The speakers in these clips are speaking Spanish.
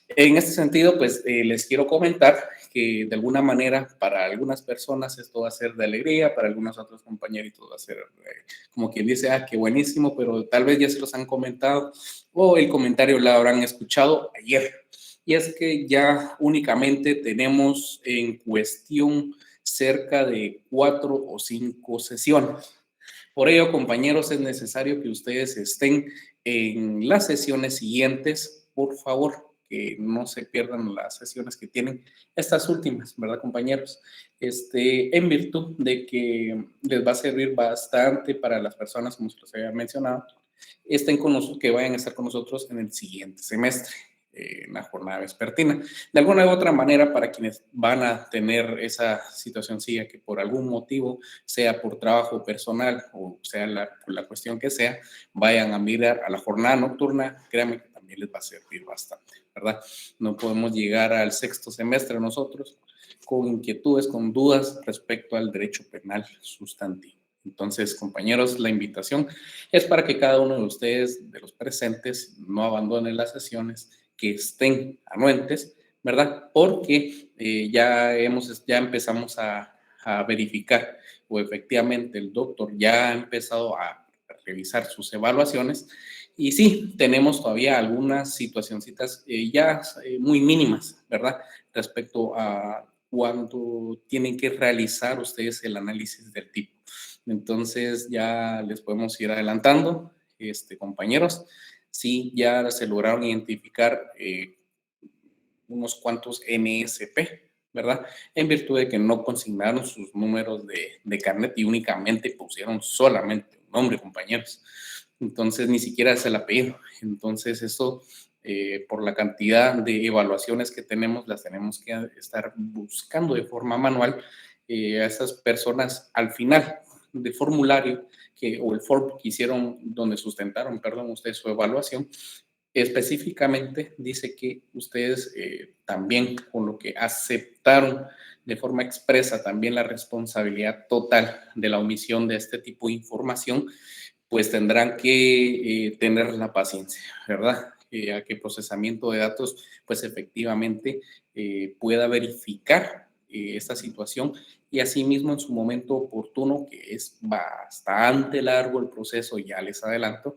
En este sentido, pues les quiero comentar que de alguna manera para algunas personas esto va a ser de alegría, para algunos otros compañeritos va a ser como quien dice, ah, qué buenísimo, pero tal vez ya se los han comentado o el comentario lo habrán escuchado ayer. Y es que ya únicamente tenemos en cuestión cerca de 4 o 5 sesiones. Por ello, compañeros, es necesario que ustedes estén en las sesiones siguientes, por favor, que no se pierdan las sesiones que tienen estas últimas, ¿verdad, compañeros? En virtud de que les va a servir bastante para las personas, como se los había mencionado, estén con nosotros, que vayan a estar con nosotros en el siguiente semestre, en la jornada vespertina. De alguna u otra manera, para quienes van a tener esa situación, sí, que por algún motivo, sea por trabajo personal o sea por la cuestión que sea, vayan a mirar a la jornada nocturna, créanme que también les va a servir bastante, ¿verdad? No podemos llegar al sexto semestre nosotros con inquietudes, con dudas respecto al derecho penal sustantivo. Entonces, compañeros, la invitación es para que cada uno de ustedes, de los presentes, no abandonen las sesiones, que estén anuentes, ¿verdad? Porque ya empezamos a verificar o efectivamente el doctor ya ha empezado a revisar sus evaluaciones y sí, tenemos todavía algunas situacioncitas muy mínimas, ¿verdad? Respecto a cuando tienen que realizar ustedes el análisis del tipo. Entonces ya les podemos ir adelantando, compañeros, sí ya se lograron identificar unos cuantos NSP, ¿verdad? En virtud de que no consignaron sus números de carnet y únicamente pusieron solamente un nombre, compañeros. Entonces ni siquiera es el apellido. Entonces eso, por la cantidad de evaluaciones que tenemos, las tenemos que estar buscando de forma manual a esas personas al final del formulario o el form que hicieron, donde sustentaron, perdón, ustedes su evaluación, específicamente dice que ustedes también, con lo que aceptaron de forma expresa también la responsabilidad total de la omisión de este tipo de información, pues tendrán que tener la paciencia, ¿verdad? A que procesamiento de datos, pues efectivamente pueda verificar esta situación y asimismo en su momento oportuno, que es bastante largo el proceso, ya les adelanto,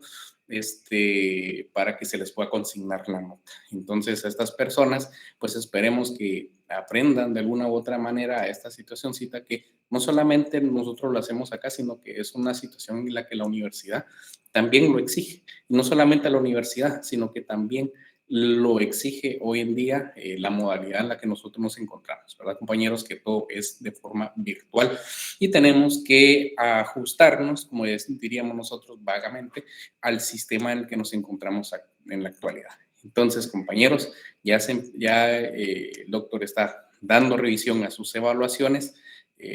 para que se les pueda consignar la nota. Entonces, a estas personas, pues esperemos que aprendan de alguna u otra manera a esta situacióncita que no solamente nosotros lo hacemos acá, sino que es una situación en la que la universidad también lo exige. Y no solamente a la universidad, sino que también lo exige hoy en día la modalidad en la que nosotros nos encontramos, ¿verdad, compañeros? Que todo es de forma virtual y tenemos que ajustarnos, como diríamos nosotros vagamente, al sistema en el que nos encontramos en la actualidad. Entonces, compañeros, el doctor está dando revisión a sus evaluaciones.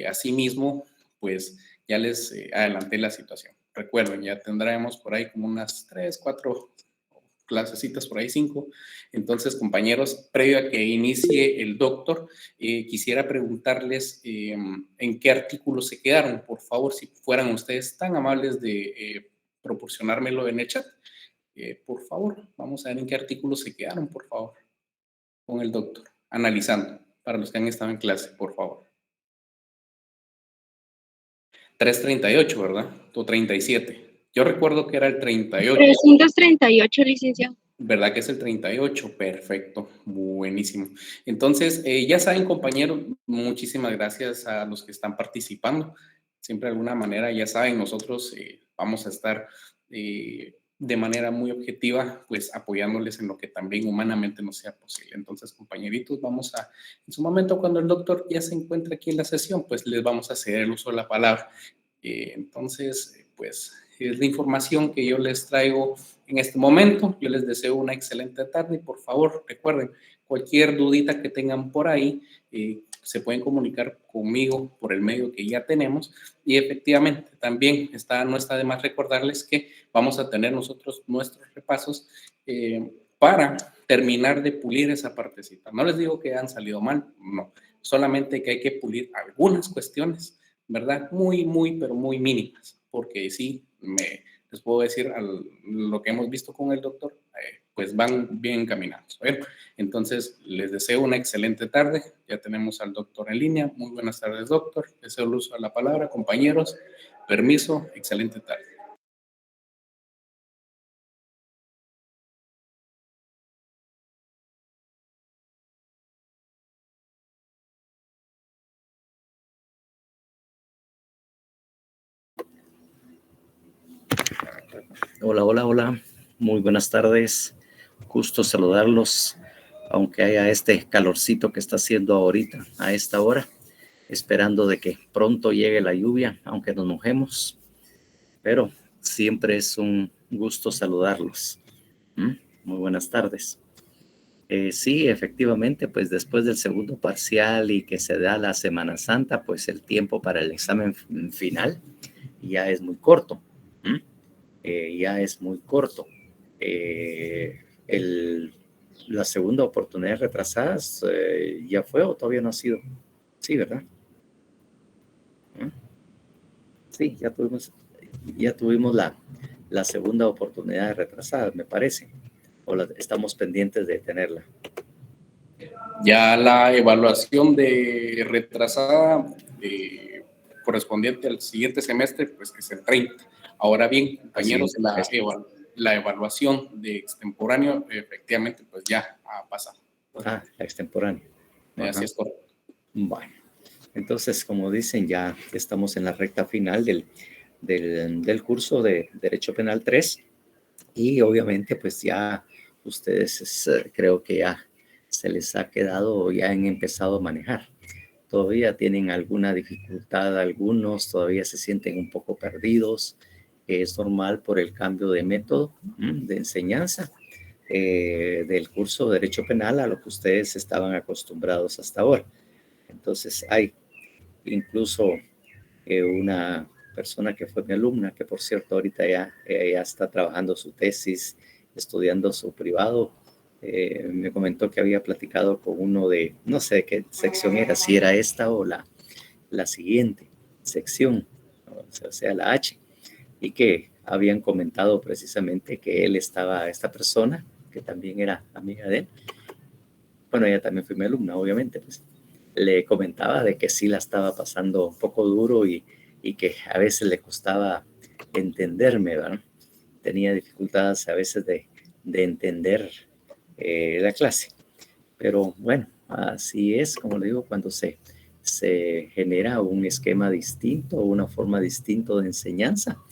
Asimismo, pues ya les adelanté la situación. Recuerden, ya tendremos por ahí como unas 3, 4 clasecitas, por ahí 5. Entonces, compañeros, previo a que inicie el doctor, quisiera preguntarles en qué artículos se quedaron. Por favor, si fueran ustedes tan amables de proporcionármelo en el chat. Por favor, vamos a ver en qué artículos se quedaron, por favor, con el doctor, analizando, para los que han estado en clase, por favor. 338, ¿verdad? O 37. Yo recuerdo que era el 38. 338, licenciado. ¿Verdad que es el 38? Perfecto, buenísimo. Entonces, ya saben, compañeros, muchísimas gracias a los que están participando. Siempre de alguna manera, ya saben, nosotros vamos a estar de manera muy objetiva, pues apoyándoles en lo que también humanamente nos sea posible. Entonces, compañeritos, en su momento, cuando el doctor ya se encuentre aquí en la sesión, pues les vamos a ceder el uso de la palabra. Entonces, pues es la información que yo les traigo en este momento. Yo les deseo una excelente tarde y por favor recuerden, cualquier dudita que tengan por ahí, se pueden comunicar conmigo por el medio que ya tenemos y efectivamente también no está de más recordarles que vamos a tener nosotros nuestros repasos para terminar de pulir esa partecita. No les digo que han salido mal, no, solamente que hay que pulir algunas cuestiones, ¿verdad? Muy, muy, pero muy mínimas, porque sí, les puedo decir lo que hemos visto con el doctor, pues van bien encaminados. A ver, entonces les deseo una excelente tarde. Ya tenemos al doctor en línea. Muy buenas tardes, doctor. Deseo el uso de la palabra, compañeros. Permiso, excelente tarde. Hola, hola, hola. Muy buenas tardes. Gusto saludarlos, aunque haya este calorcito que está haciendo ahorita a esta hora, esperando de que pronto llegue la lluvia, aunque nos mojemos, pero siempre es un gusto saludarlos. Muy buenas tardes. Sí, efectivamente, pues después del segundo parcial y que se da la Semana Santa, pues el tiempo para el examen final ya es muy corto. Ya es muy corto. La segunda oportunidad retrasadas ya fue o todavía no ha sido. Sí, ¿verdad? Sí, ya tuvimos la segunda oportunidad retrasada, me parece. O estamos pendientes de tenerla. Ya la evaluación de retrasada correspondiente al siguiente semestre, pues que es el 30. Ahora bien, compañeros, la evaluación de extemporáneo efectivamente pues ya ha pasado. La extemporánea. Así es correcto. Bueno, entonces, como dicen, ya estamos en la recta final del curso de Derecho Penal 3 y obviamente pues ya ustedes creo que ya se les ha quedado o ya han empezado a manejar. Todavía tienen alguna dificultad, algunos todavía se sienten un poco perdidos, es normal por el cambio de método de enseñanza del curso de Derecho Penal a lo que ustedes estaban acostumbrados hasta ahora. Entonces hay incluso una persona que fue mi alumna, que por cierto ahorita ya está trabajando su tesis, estudiando su privado, me comentó que había platicado con uno de, no sé qué sección era, si era esta o la siguiente sección, o sea, la H, y que habían comentado precisamente que esta persona, que también era amiga de él, bueno, ella también fue mi alumna, obviamente, pues, le comentaba de que sí la estaba pasando un poco duro y que a veces le costaba entenderme, ¿verdad? Tenía dificultades a veces de entender la clase. Pero bueno, así es, como le digo, cuando se genera un esquema distinto, una forma distinta de enseñanza,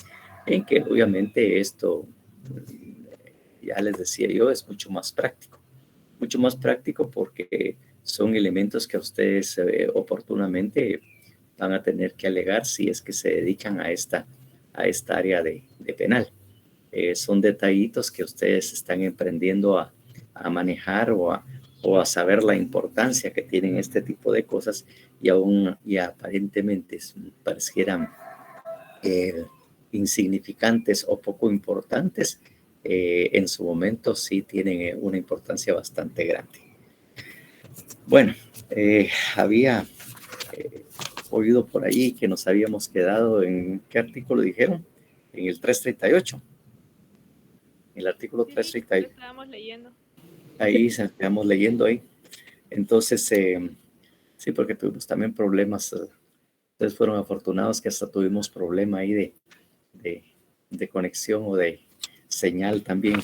en que obviamente esto, ya les decía yo, es mucho más práctico porque son elementos que ustedes oportunamente van a tener que alegar si es que se dedican a esta área de penal. Son detallitos que ustedes están emprendiendo a manejar o a saber la importancia que tienen este tipo de cosas y aparentemente parecieran insignificantes o poco importantes, en su momento sí tienen una importancia bastante grande. Bueno, había oído por ahí que nos habíamos quedado en, ¿qué artículo dijeron? En el 338. El artículo 338. Estábamos leyendo. Ahí estamos leyendo ahí. Entonces, sí, porque tuvimos también problemas. Ustedes fueron afortunados que hasta tuvimos problema ahí de conexión o de señal también.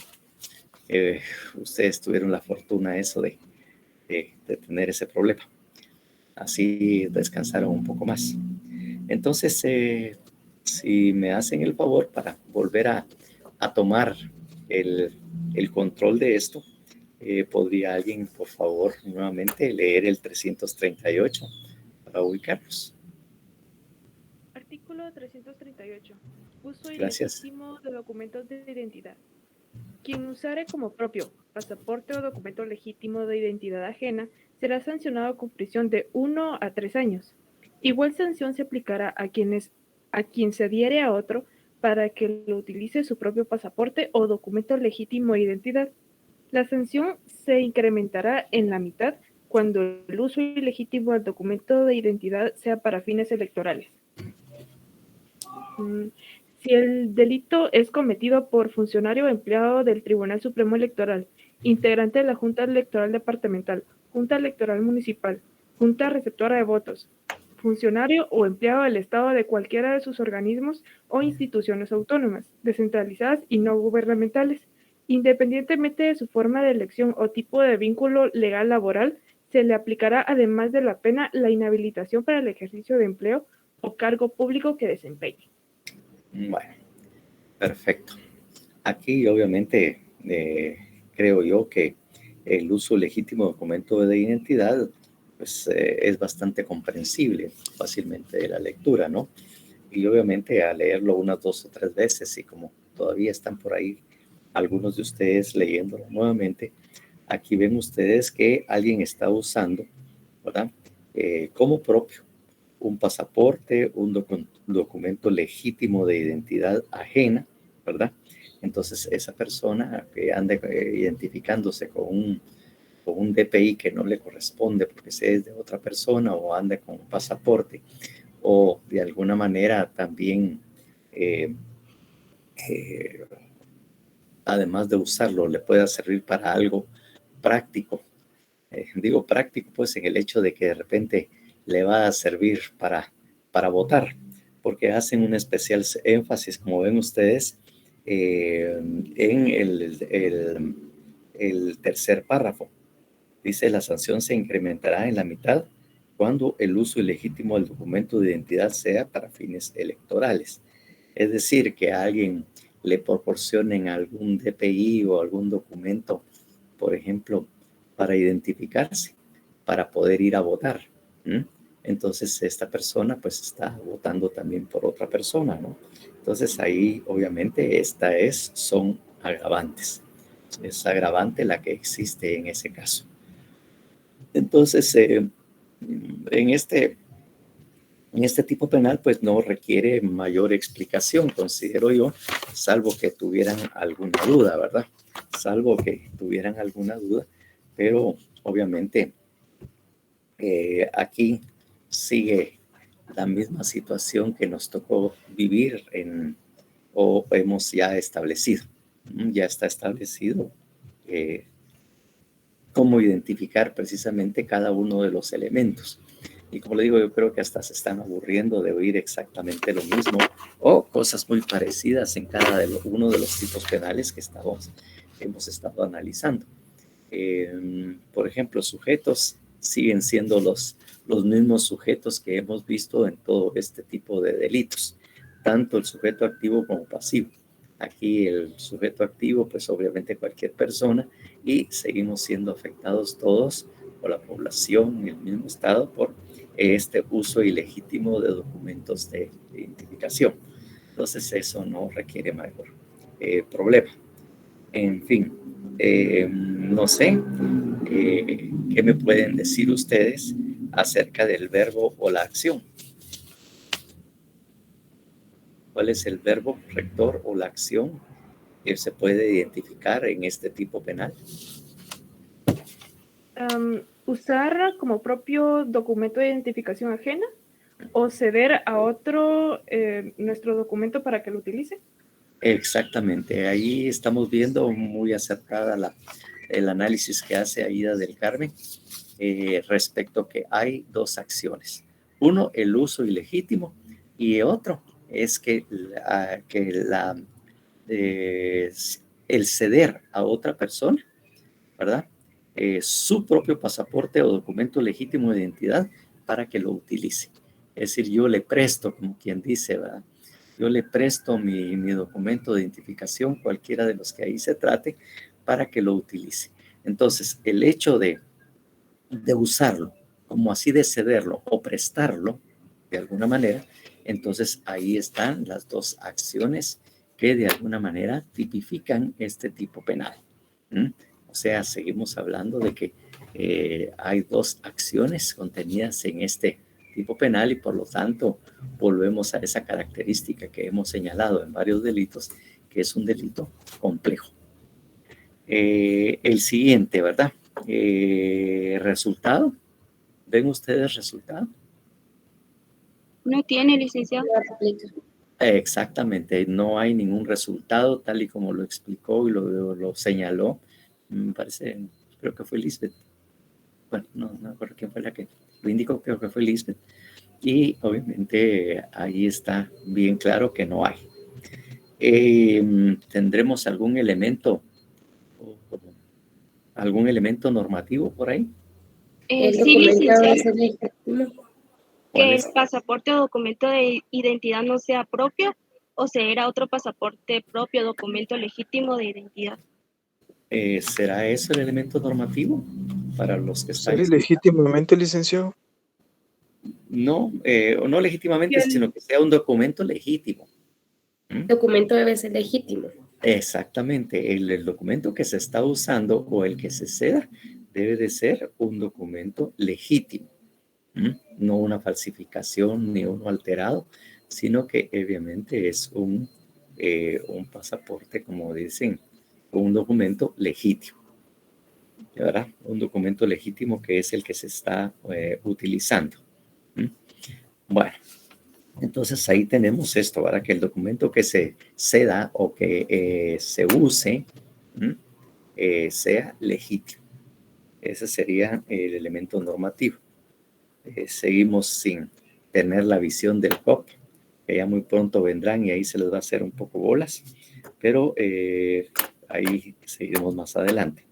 Ustedes tuvieron la fortuna eso de tener ese problema. Así descansaron un poco más. Entonces, si me hacen el favor para volver a tomar el control de esto, ¿podría alguien, por favor, nuevamente leer el 338 para ubicarnos? Artículo 338. Uso Gracias. ilegítimo de documentos de identidad. Quien usare como propio pasaporte o documento legítimo de identidad ajena será sancionado con prisión de 1 a 3 años. Igual sanción se aplicará a quien se adhiere a otro para que lo utilice su propio pasaporte o documento legítimo de identidad. La sanción se incrementará en la mitad cuando el uso ilegítimo del documento de identidad sea para fines electorales. Si el delito es cometido por funcionario o empleado del Tribunal Supremo Electoral, integrante de la Junta Electoral Departamental, Junta Electoral Municipal, Junta Receptora de Votos, funcionario o empleado del Estado de cualquiera de sus organismos o instituciones autónomas, descentralizadas y no gubernamentales, independientemente de su forma de elección o tipo de vínculo legal laboral, se le aplicará, además de la pena, la inhabilitación para el ejercicio de empleo o cargo público que desempeñe. Bueno, perfecto. Aquí obviamente creo yo que el uso legítimo de documento de identidad pues, es bastante comprensible fácilmente de la lectura, ¿no? Y obviamente al leerlo unas 2 o 3 veces y como todavía están por ahí algunos de ustedes leyéndolo nuevamente, aquí ven ustedes que alguien está usando, ¿verdad? Como propio un pasaporte, un documento legítimo de identidad ajena, ¿verdad? Entonces, esa persona que anda identificándose con un DPI que no le corresponde porque es de otra persona o anda con un pasaporte o de alguna manera también, eh, eh, además de usarlo, le pueda servir para algo práctico. Digo práctico, pues en el hecho de que de repente le va a servir para votar, porque hacen un especial énfasis, como ven ustedes, en el tercer párrafo. Dice, la sanción se incrementará en la mitad cuando el uso ilegítimo del documento de identidad sea para fines electorales. Es decir, que a alguien le proporcionen algún DPI o algún documento, por ejemplo, para identificarse, para poder ir a votar. ¿Mm? Entonces, esta persona pues está votando también por otra persona, ¿no? Entonces, ahí obviamente son agravantes. Es agravante la que existe en ese caso. Entonces, en este tipo penal, pues no requiere mayor explicación, considero yo, salvo que tuvieran alguna duda, ¿verdad? Salvo que tuvieran alguna duda, pero obviamente aquí sigue la misma situación que nos tocó vivir o hemos ya establecido. Ya está establecido cómo identificar precisamente cada uno de los elementos. Y como le digo, yo creo que hasta se están aburriendo de oír exactamente lo mismo o cosas muy parecidas en cada uno de los tipos penales que hemos estado analizando. Por ejemplo, sujetos siguen siendo los mismos sujetos que hemos visto en todo este tipo de delitos, tanto el sujeto activo como pasivo. Aquí el sujeto activo, pues obviamente cualquier persona, y seguimos siendo afectados todos por la población en el mismo estado por este uso ilegítimo de documentos de identificación. Entonces eso no requiere mayor problema. En fin, no sé qué me pueden decir ustedes acerca del verbo o la acción. ¿Cuál es el verbo rector o la acción que se puede identificar en este tipo penal? Usar como propio documento de identificación ajena o ceder a otro nuestro documento para que lo utilice. Exactamente, ahí estamos viendo muy acertada el análisis que hace Aida del Carmen respecto que hay 2 acciones. Uno, el uso ilegítimo, y otro es que el ceder a otra persona, ¿verdad? Su propio pasaporte o documento legítimo de identidad para que lo utilice. Es decir, yo le presto, como quien dice, ¿verdad? Yo le presto mi documento de identificación, cualquiera de los que ahí se trate, para que lo utilice. Entonces, el hecho de usarlo, como así de cederlo o prestarlo, de alguna manera, entonces ahí están las 2 acciones que de alguna manera tipifican este tipo penal. O sea, seguimos hablando de que hay 2 acciones contenidas en este tipo penal y por lo tanto volvemos a esa característica que hemos señalado en varios delitos, que es un delito complejo. El siguiente, ¿verdad? Resultado. ¿Ven ustedes resultado? No tiene, licenciado. Exactamente, no hay ningún resultado tal y como lo explicó y lo señaló. Me parece, creo que fue Lisbeth. Bueno, no me acuerdo quién fue la que lo indicó, creo que fue Lisbeth. Y obviamente ahí está bien claro que no hay. ¿Tendremos algún elemento normativo por ahí? El Sí, documento debe licenciado, ser legítimo. ¿Cuál que es? el pasaporte o documento de identidad no sea propio o será otro pasaporte propio, documento legítimo de identidad. ¿Será eso el elemento normativo para los que están ¿Ser escuchando? legítimamente, licenciado? No, no Y legítimamente, sino el, que sea un documento legítimo. ¿Mm? El documento debe ser legítimo. Exactamente, el documento que se está usando o el que se ceda debe de ser un documento legítimo. No una falsificación ni uno alterado, sino que obviamente es un pasaporte, como dicen, un documento legítimo, ¿verdad? Un documento legítimo que es el que se está utilizando. Bueno, entonces ahí tenemos esto, ¿verdad? Que el documento que se ceda o que se use sea legítimo. Ese sería el elemento normativo. Seguimos sin tener la visión del COP, que ya muy pronto vendrán y ahí se les va a hacer un poco bolas, pero ahí seguiremos más adelante.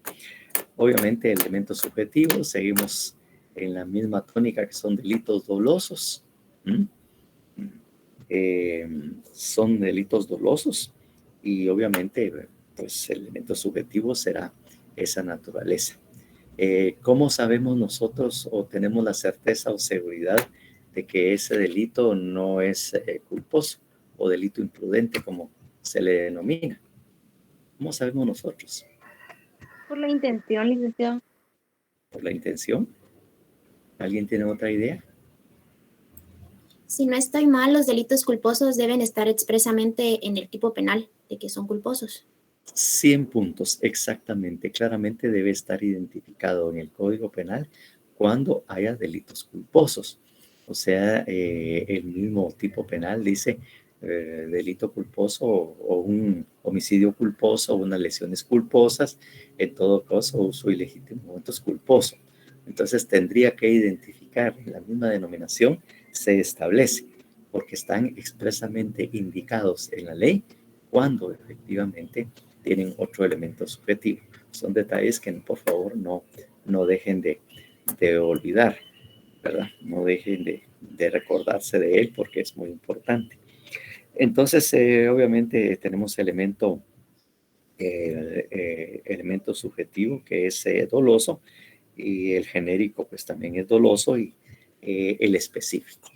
Obviamente, el elemento subjetivo, seguimos en la misma tónica que son delitos dolosos. Son delitos dolosos y obviamente, pues el elemento subjetivo será esa naturaleza. ¿Cómo sabemos nosotros o tenemos la certeza o seguridad de que ese delito no es culposo o delito imprudente, como se le denomina? ¿Cómo sabemos nosotros? Por la intención, licenciado. ¿Por la intención? ¿Alguien tiene otra idea? Si no estoy mal, los delitos culposos deben estar expresamente en el tipo penal de que son culposos. 100 puntos, exactamente. Claramente debe estar identificado en el Código Penal cuando haya delitos culposos. O sea, el mismo tipo penal dice delito culposo o un homicidio culposo o unas lesiones culposas, en todo caso uso ilegítimo, es culposo. Entonces tendría que identificar en la misma denominación, se establece, porque están expresamente indicados en la ley cuando efectivamente tienen otro elemento subjetivo. Son detalles que por favor no dejen de olvidar, ¿verdad? No dejen de recordarse de él porque es muy importante. Entonces, obviamente tenemos elemento subjetivo que es doloso y el genérico pues también es doloso y el específico.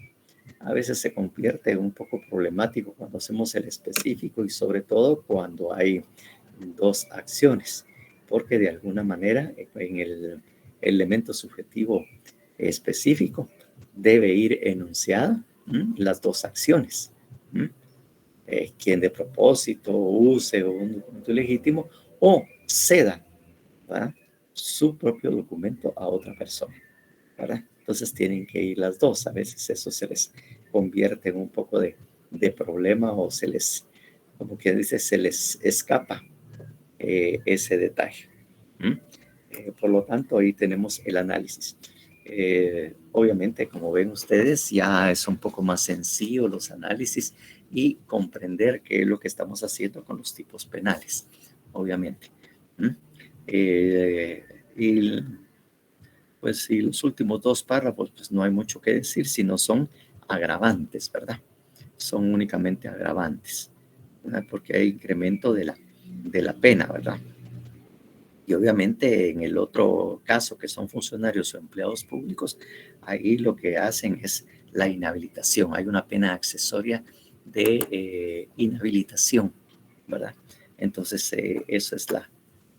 A veces se convierte un poco problemático cuando hacemos el específico y sobre todo cuando hay dos acciones, porque de alguna manera en el elemento subjetivo específico debe ir enunciada las dos acciones. Quien de propósito use un documento legítimo o ceda, ¿verdad?, su propio documento a otra persona, ¿verdad? Entonces tienen que ir las dos. A veces eso se les convierte en un poco de problema o se les, como que dice, se les escapa ese detalle. Por lo tanto, ahí tenemos el análisis. Obviamente, como ven ustedes, ya es un poco más sencillo los análisis y comprender qué es lo que estamos haciendo con los tipos penales, obviamente. Y pues y los últimos dos párrafos, pues no hay mucho que decir, sino son agravantes, ¿verdad? Son únicamente agravantes, ¿verdad? Porque hay incremento de la pena, ¿verdad? Y obviamente en el otro caso, que son funcionarios o empleados públicos, ahí lo que hacen es la inhabilitación. Hay una pena accesoria de inhabilitación, ¿verdad? Entonces, eso es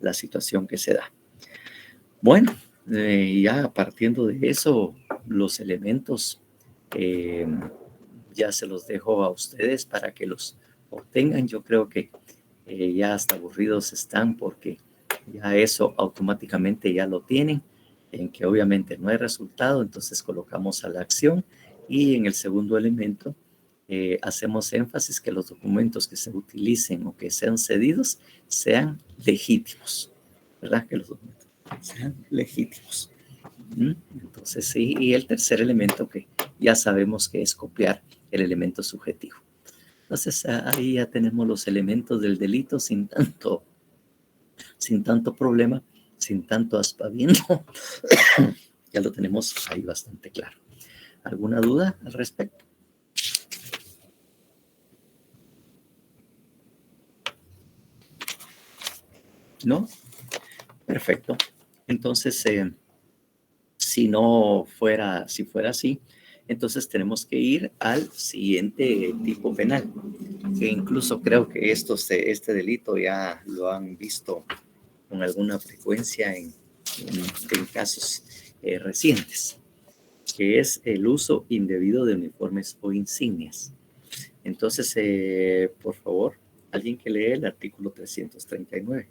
la situación que se da. Bueno, ya partiendo de eso, los elementos ya se los dejo a ustedes para que los obtengan. Yo creo que ya hasta aburridos están porque ya eso automáticamente ya lo tienen, en que obviamente no hay resultado, entonces colocamos a la acción y en el segundo elemento hacemos énfasis que los documentos que se utilicen o que sean cedidos sean legítimos, ¿verdad? Que los documentos sean legítimos. Entonces, sí, y el tercer elemento que ya sabemos que es copiar el elemento subjetivo. Entonces, ahí ya tenemos los elementos del delito sin tanto problema, sin tanto aspaviento. Ya lo tenemos ahí bastante claro. ¿Alguna duda al respecto? ¿No? Perfecto. Entonces, si fuera así, entonces tenemos que ir al siguiente tipo penal, que incluso creo que este delito ya lo han visto con alguna frecuencia en casos recientes, que es el uso indebido de uniformes o insignias. Entonces, por favor, alguien que lee el artículo 339.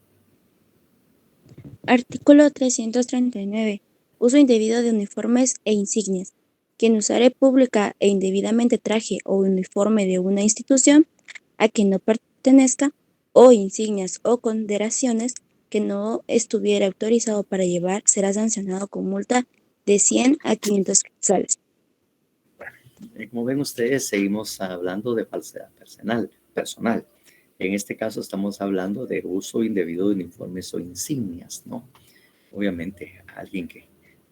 Artículo 339. Uso indebido de uniformes e insignias. Quien usare pública e indebidamente traje o uniforme de una institución a quien no pertenezca, o insignias o condecoraciones que no estuviera autorizado para llevar, será sancionado con multa de 100 a 500 quetzales. Como ven ustedes, seguimos hablando de falsedad personal. En este caso estamos hablando de uso indebido de uniformes o insignias, ¿no? Obviamente, alguien que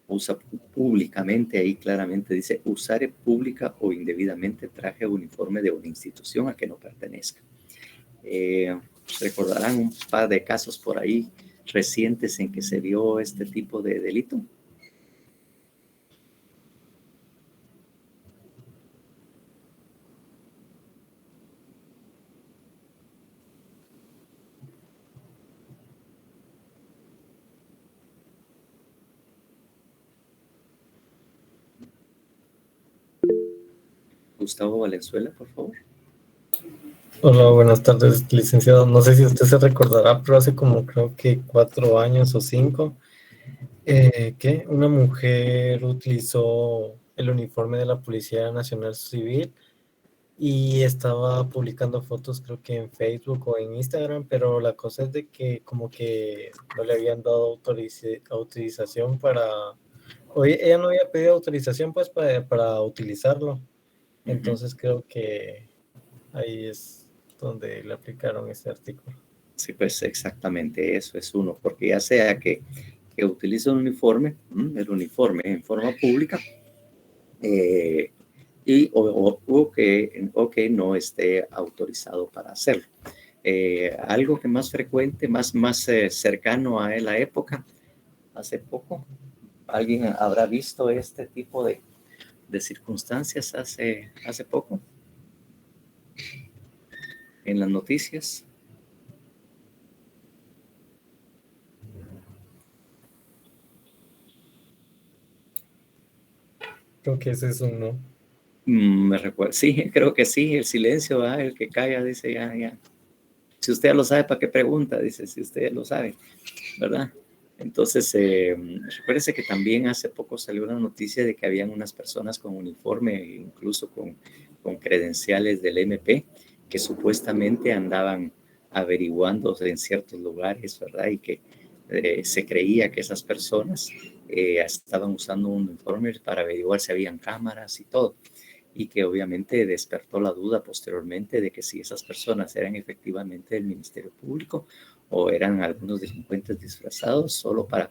usa públicamente, ahí claramente dice, usare pública o indebidamente traje o uniforme de una institución a que no pertenezca. ¿Recordarán un par de casos por ahí recientes en que se vio este tipo de delito? Gustavo Valenzuela, por favor. Hola, buenas tardes, licenciado. No sé si usted se recordará, pero hace como creo que 4 años o 5, que una mujer utilizó el uniforme de la Policía Nacional Civil y estaba publicando fotos creo que en Facebook o en Instagram, pero la cosa es de que como que no le habían dado autorización ella no había pedido autorización pues para utilizarlo. Entonces creo que ahí es donde le aplicaron ese artículo. Sí, pues exactamente eso es uno, porque ya sea que utilice un uniforme, el uniforme en forma pública, o que no esté autorizado para hacerlo. Algo que más frecuente, más cercano a la época, hace poco, ¿alguien habrá visto este tipo de circunstancias hace poco en las noticias? Creo que ese es uno. Me recuerdo, sí, creo que sí, el silencio, el que calla dice ya. Si usted ya lo sabe, ¿para qué pregunta? Dice, si usted ya lo sabe, ¿verdad? Entonces, recuérdese que también hace poco salió una noticia de que habían unas personas con uniforme, incluso con credenciales del MP, que supuestamente andaban averiguando en ciertos lugares, ¿verdad? Y que se creía que esas personas estaban usando un uniforme para averiguar si habían cámaras y todo. Y que obviamente despertó la duda posteriormente de que si esas personas eran efectivamente del Ministerio Público o eran algunos delincuentes disfrazados solo para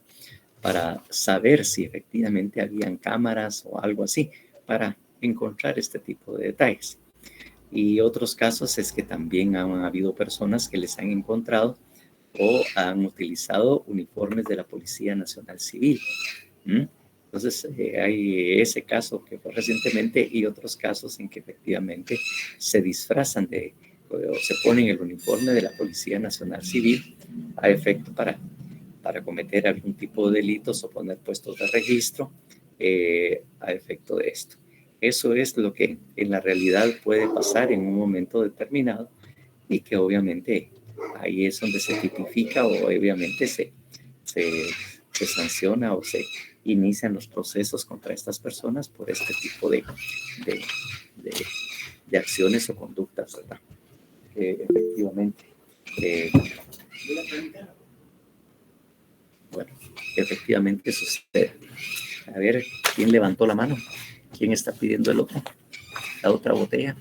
saber si efectivamente habían cámaras o algo así, para encontrar este tipo de detalles. Y otros casos es que también han habido personas que les han encontrado o han utilizado uniformes de la Policía Nacional Civil. Entonces, hay ese caso que fue recientemente y otros casos en que efectivamente se disfrazan o se ponen el uniforme de la Policía Nacional Civil a efecto para cometer algún tipo de delitos o poner puestos de registro a efecto de esto. Eso es lo que en la realidad puede pasar en un momento determinado y que obviamente ahí es donde se tipifica o obviamente se sanciona o se inician los procesos contra estas personas por este tipo de acciones o conductas, ¿verdad? Efectivamente. Bueno, efectivamente sucede. A ver, ¿quién levantó la mano? ¿Quién está pidiendo el otro? La otra botella.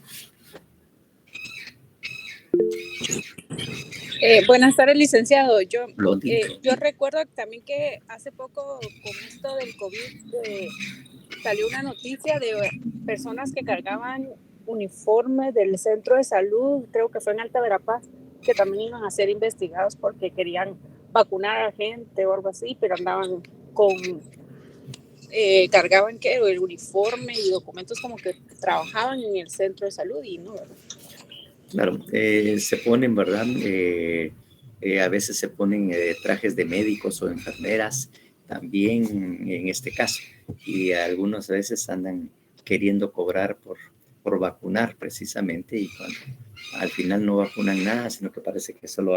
Buenas tardes, licenciado. Yo Blondie. recuerdo también que hace poco, con esto del COVID, salió una noticia de personas que cargaban uniformes del centro de salud, creo que fue en Alta Verapaz, que también iban a ser investigados porque querían vacunar a la gente o algo así, pero andaban cargaban el uniforme y documentos como que trabajaban en el centro de salud y no, ¿verdad? Claro, se ponen, ¿verdad? A veces se ponen trajes de médicos o enfermeras, también en este caso, y algunas veces andan queriendo cobrar por vacunar precisamente, y cuando al final no vacunan nada, sino que parece que solo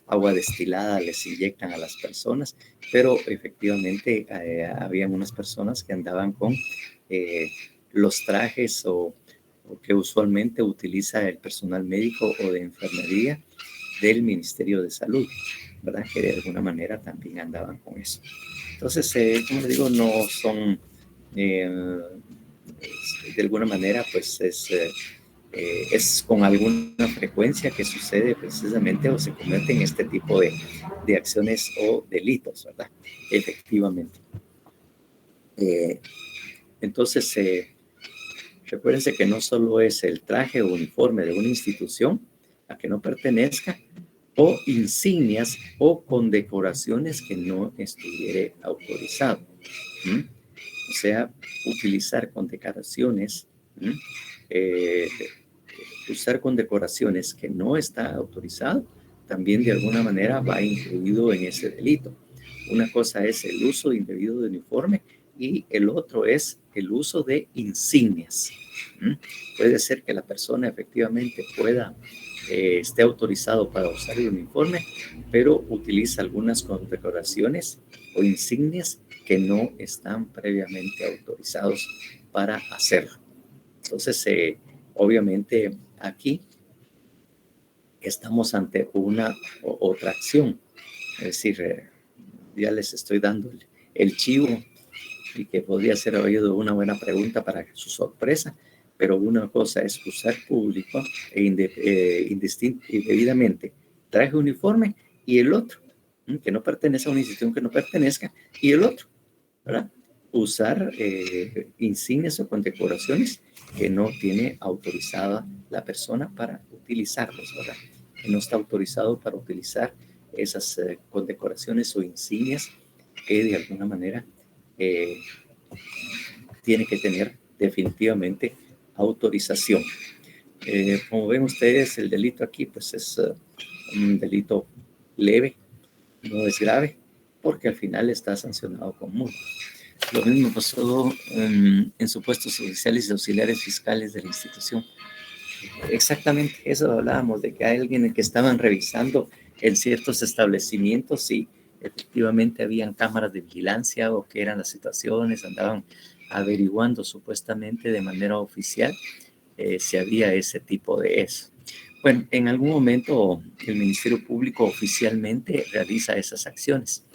agua destilada les inyectan a las personas, pero efectivamente habían unas personas que andaban con los trajes o que usualmente utiliza el personal médico o de enfermería del Ministerio de Salud, ¿verdad? Que de alguna manera también andaban con eso. Entonces, como les digo, no son, de alguna manera, pues es con alguna frecuencia que sucede precisamente o se comete en este tipo de acciones o delitos, ¿verdad? Efectivamente. Entonces, recuérdense que no solo es el traje o uniforme de una institución a que no pertenezca, o insignias o condecoraciones que no estuviere autorizado. O sea, utilizar condecoraciones, usar condecoraciones que no está autorizado, también de alguna manera va incluido en ese delito. Una cosa es el uso indebido de uniforme y el otro es el uso de insignias. Puede ser que la persona efectivamente esté autorizado para usar el uniforme, pero utiliza algunas condecoraciones o insignias que no están previamente autorizados para hacerlo. Entonces, obviamente aquí estamos ante una otra acción. Es decir, ya les estoy dando el chivo y que podría ser oído una buena pregunta para su sorpresa, pero una cosa es usar público e indebidamente traje uniforme y el otro, que no pertenece a una institución que no pertenezca, y el otro, ¿verdad? Usar insignias o condecoraciones que no tiene autorizada la persona para utilizarlos, ¿verdad? Que no está autorizado para utilizar esas condecoraciones o insignias que de alguna manera tiene que tener definitivamente autorización. Como ven ustedes, el delito aquí pues es un delito leve, no es grave, porque al final está sancionado con multa. Lo mismo pasó en supuestos oficiales y auxiliares fiscales de la institución. Exactamente, eso hablábamos, de que hay alguien que estaban revisando en ciertos establecimientos y efectivamente habían cámaras de vigilancia o qué eran las situaciones, andaban averiguando supuestamente de manera oficial si había ese tipo de eso. Bueno, en algún momento el Ministerio Público oficialmente realiza esas acciones.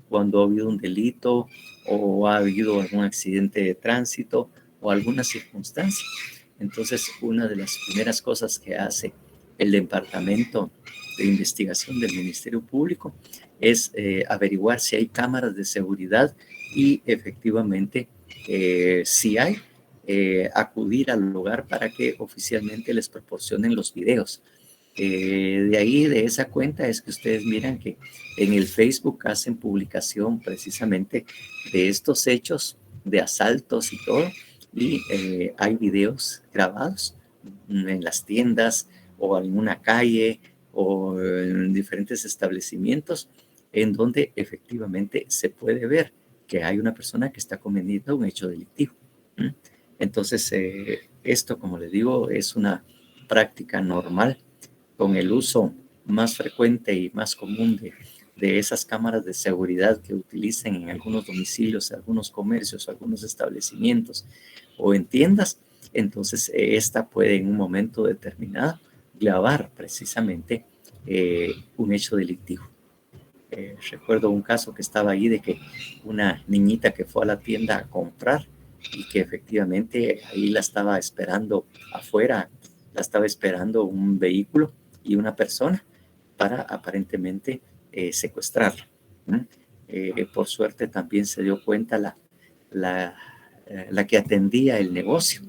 Cuando ha habido un delito o ha habido algún accidente de tránsito o alguna circunstancia. Entonces, una de las primeras cosas que hace el Departamento de Investigación del Ministerio Público es averiguar si hay cámaras de seguridad y efectivamente, si hay, acudir al lugar para que oficialmente les proporcionen los videos. De ahí, de esa cuenta, es que ustedes miran que en el Facebook hacen publicación precisamente de estos hechos de asaltos y todo, y hay videos grabados en las tiendas o en una calle o en diferentes establecimientos en donde efectivamente se puede ver que hay una persona que está cometiendo un hecho delictivo. Entonces, esto, como les digo, es una práctica normal con el uso más frecuente y más común de esas cámaras de seguridad que utilicen en algunos domicilios, algunos comercios, algunos establecimientos o en tiendas, entonces esta puede en un momento determinado grabar precisamente un hecho delictivo. Recuerdo un caso que estaba ahí de que una niñita que fue a la tienda a comprar y que efectivamente ahí la estaba esperando afuera, la estaba esperando un vehículo y una persona para aparentemente secuestrarla. Por suerte también se dio cuenta la que atendía el negocio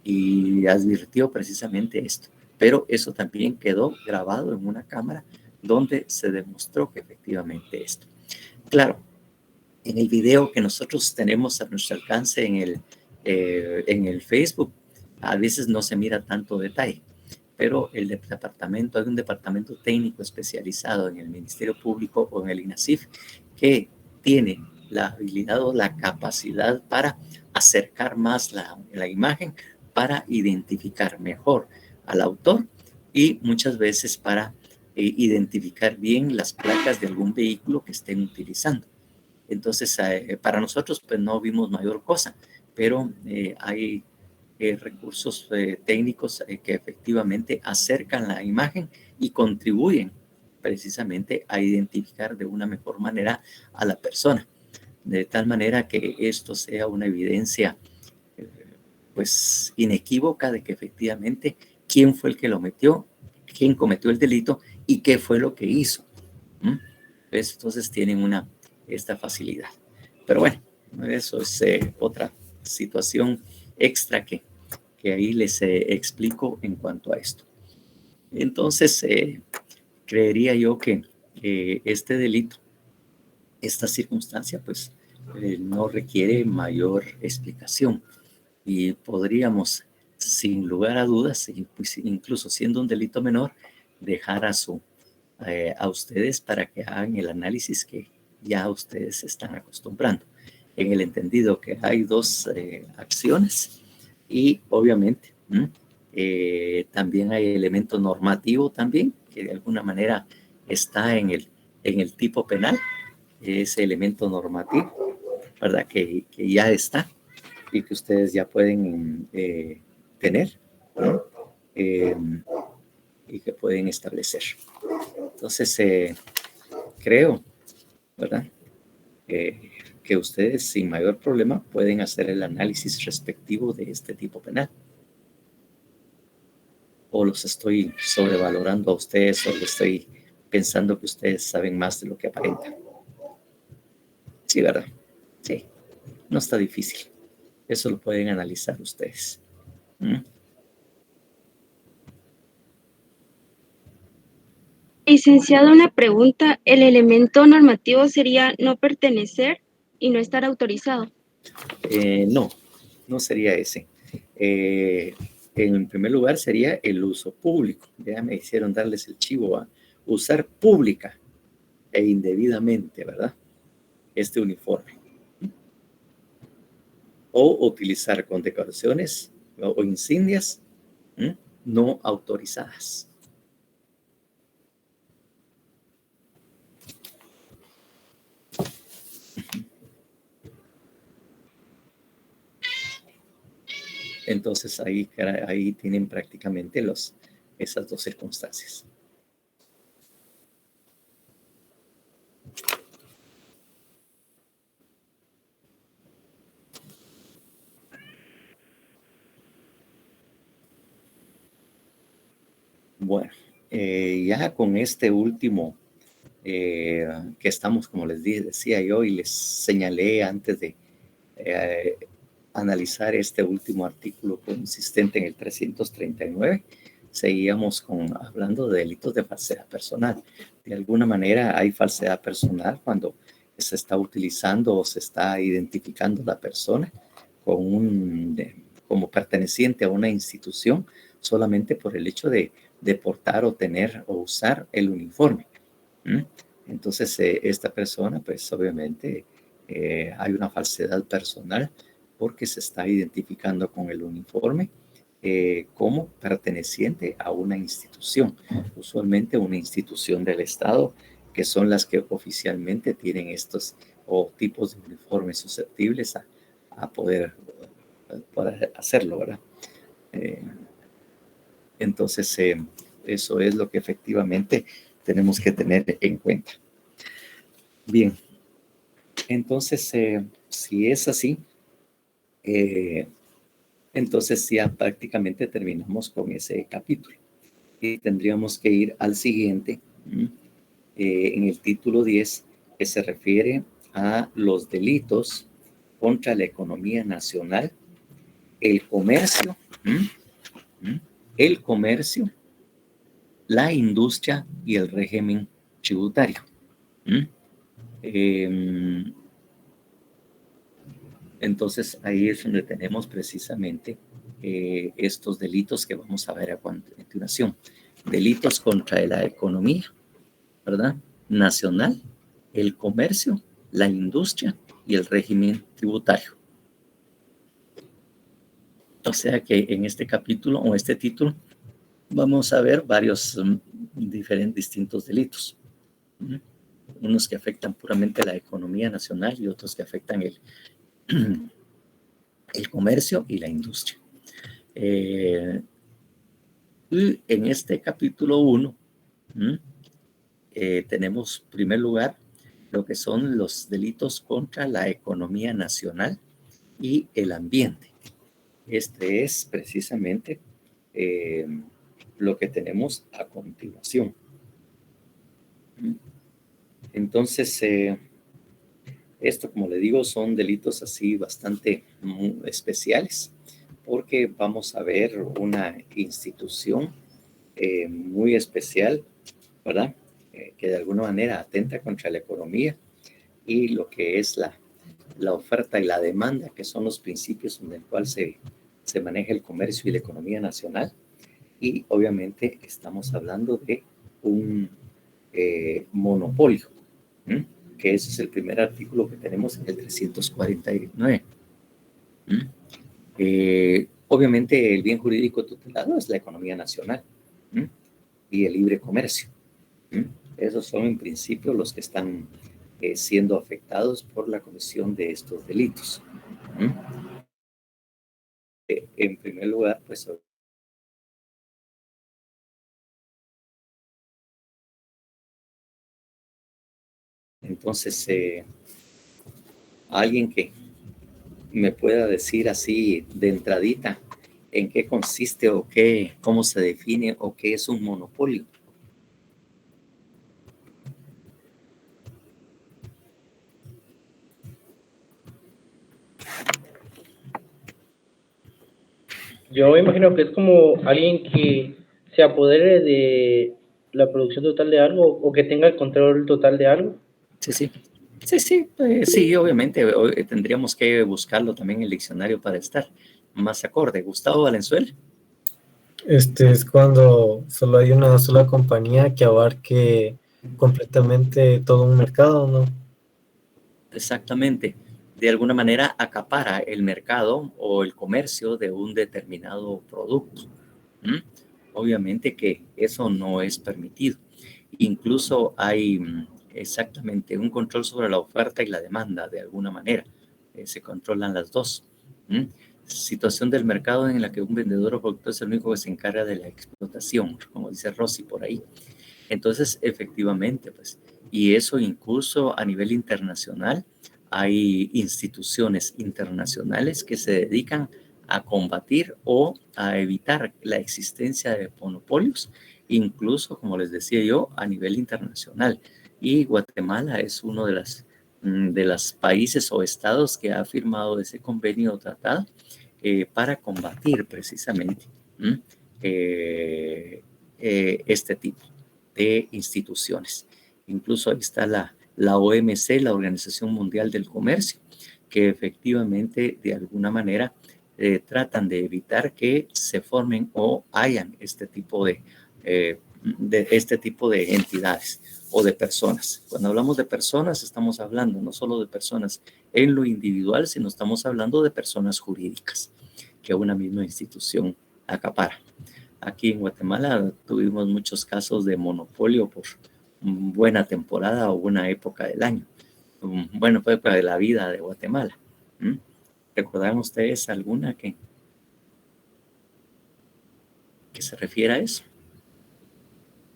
y advirtió precisamente esto. Pero eso también quedó grabado en una cámara donde se demostró que efectivamente esto. Claro, en el video que nosotros tenemos a nuestro alcance en el Facebook, a veces no se mira tanto detalle, pero hay un departamento técnico especializado en el Ministerio Público o en el INASIF que tiene la habilidad o la capacidad para acercar más la imagen, para identificar mejor al autor y muchas veces para identificar bien las placas de algún vehículo que estén utilizando. Entonces, para nosotros pues no vimos mayor cosa, pero hay recursos técnicos que efectivamente acercan la imagen y contribuyen precisamente a identificar de una mejor manera a la persona, de tal manera que esto sea una evidencia pues inequívoca de que efectivamente quién fue el que lo metió, quién cometió el delito y qué fue lo que hizo. ¿Ves? Entonces tienen esta facilidad. Pero bueno, eso es otra situación extra que ahí les explico en cuanto a esto. Entonces, creería yo que este delito, esta circunstancia, pues no requiere mayor explicación y podríamos, sin lugar a dudas, pues, incluso siendo un delito menor, dejar a ustedes para que hagan el análisis que ya ustedes se están acostumbrando, en el entendido que hay dos acciones y obviamente también hay elemento normativo también, que de alguna manera está en el tipo penal, ese elemento normativo, ¿verdad? Que ya está y que ustedes ya pueden tener, ¿no? Y que pueden establecer. Entonces, creo, ¿verdad? Que ustedes sin mayor problema pueden hacer el análisis respectivo de este tipo penal. O los estoy sobrevalorando a ustedes o les estoy pensando que ustedes saben más de lo que aparentan. Sí, ¿verdad? Sí, no está difícil. Eso lo pueden analizar ustedes. Licenciado, una pregunta. ¿El elemento normativo sería no pertenecer y no estar autorizado? No sería ese. En primer lugar sería el uso público. Ya me hicieron darles el chivo a usar pública e indebidamente, ¿verdad? Este uniforme. O utilizar condecoraciones o insignias no autorizadas. Entonces ahí tienen prácticamente esas dos circunstancias. Bueno, ya con este último que estamos, como les decía yo y les señalé antes de analizar este último artículo consistente en el 339, seguíamos hablando de delitos de falsedad personal. De alguna manera hay falsedad personal cuando se está utilizando o se está identificando la persona como perteneciente a una institución solamente por el hecho de portar o tener o usar el uniforme. Entonces, esta persona, pues obviamente hay una falsedad personal porque se está identificando con el uniforme como perteneciente a una institución, usualmente una institución del Estado, que son las que oficialmente tienen estos tipos de uniformes susceptibles a poder hacerlo, ¿verdad? Entonces, eso es lo que efectivamente tenemos que tener en cuenta. Bien, entonces, si es así, entonces ya prácticamente terminamos con ese capítulo. Y tendríamos que ir al siguiente, en el título 10, que se refiere a los delitos contra la economía nacional, el comercio, la industria y el régimen tributario. Entonces ahí es donde tenemos precisamente estos delitos que vamos a ver a continuación. Delitos contra la economía, ¿verdad? Nacional, el comercio, la industria y el régimen tributario. O sea que en este capítulo o este título vamos a ver varios distintos delitos. Unos que afectan puramente la economía nacional y otros que afectan el comercio y la industria. Y en este capítulo 1 tenemos, en primer lugar, lo que son los delitos contra la economía nacional y el ambiente. Este es precisamente lo que tenemos a continuación. Entonces, esto, como le digo, son delitos así bastante especiales, porque vamos a ver una institución muy especial, ¿verdad? Que de alguna manera atenta contra la economía y lo que es la oferta y la demanda, que son los principios en el cual se maneja el comercio y la economía nacional. Y obviamente estamos hablando de un monopolio, que ese es el primer artículo que tenemos en el 349. Obviamente el bien jurídico tutelado es la economía nacional y el libre comercio. Esos son en principio los que están siendo afectados por la comisión de estos delitos. En primer lugar, pues entonces alguien que me pueda decir así de entradita en qué consiste o cómo se define o qué es un monopolio. Yo imagino que es como alguien que se apodere de la producción total de algo o que tenga el control total de algo. Sí, obviamente tendríamos que buscarlo también en el diccionario para estar más acorde. Gustavo Valenzuela. Es cuando solo hay una sola compañía que abarque completamente todo un mercado, ¿no? Exactamente. De alguna manera acapara el mercado o el comercio de un determinado producto. Obviamente que eso no es permitido. Incluso hay exactamente un control sobre la oferta y la demanda, de alguna manera. Se controlan las dos. Situación del mercado en la que un vendedor o productor es el único que se encarga de la explotación, como dice Rossi por ahí. Entonces, efectivamente, pues, y eso incluso a nivel internacional, hay instituciones internacionales que se dedican a combatir o a evitar la existencia de monopolios, incluso, como les decía yo, a nivel internacional. Y Guatemala es uno de los países o estados que ha firmado ese convenio o tratado para combatir precisamente este tipo de instituciones. Incluso ahí está la OMC, la Organización Mundial del Comercio, que efectivamente de alguna manera tratan de evitar que se formen o hayan este tipo de entidades o de personas. Cuando hablamos de personas, estamos hablando no solo de personas en lo individual, sino estamos hablando de personas jurídicas que una misma institución acapara. Aquí en Guatemala tuvimos muchos casos de monopolio por buena temporada o buena época del año. Bueno, fue época de la vida de Guatemala. ¿Recordarán ustedes alguna que? que se refiere a eso.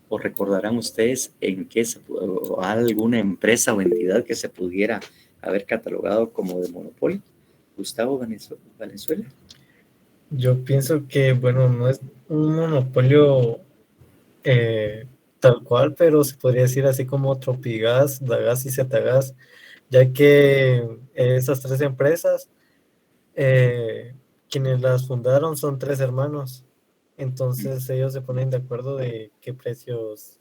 ¿O recordarán ustedes en qué o alguna empresa o entidad que se pudiera haber catalogado como de monopolio? Gustavo Valenzuela. Yo pienso que, bueno, no es un monopolio tal cual, pero se podría decir así como Tropigas, Dagas y Zetagas, ya que esas tres empresas, quienes las fundaron son tres hermanos, entonces ellos se ponen de acuerdo de qué precios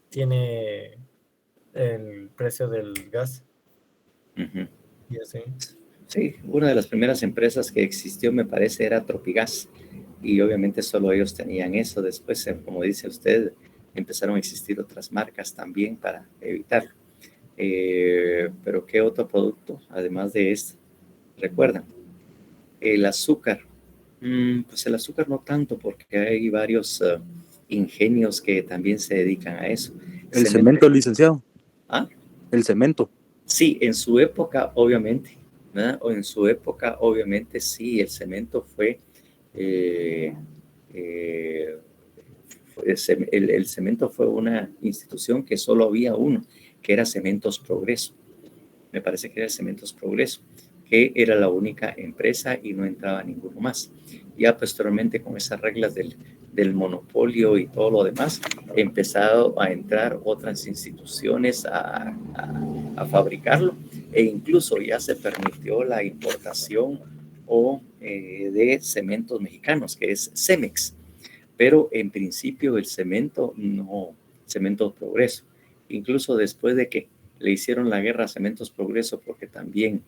tiene el precio del gas. Uh-huh. Y así. Sí, una de las primeras empresas que existió, me parece, era Tropigas, y obviamente solo ellos tenían eso. Después, como dice usted, empezaron a existir otras marcas también para evitarlo. Pero ¿qué otro producto, además de este? ¿Recuerdan? El azúcar. Pues el azúcar no tanto, porque hay varios ingenios que también se dedican a eso. El cemento, licenciado. ¿Ah? El cemento. Sí, en su época, obviamente, ¿verdad? O en su época, obviamente, sí, el cemento fue, el cemento fue una institución que solo había uno, que era Cementos Progreso. Me parece que era Cementos Progreso, que era la única empresa y no entraba ninguno más. Ya posteriormente, con esas reglas del monopolio y todo lo demás, he empezado a entrar otras instituciones a fabricarlo, e incluso ya se permitió la importación de cementos mexicanos, que es Cemex, pero en principio el cemento no, Cementos Progreso. Incluso después de que le hicieron la guerra a Cementos Progreso, porque también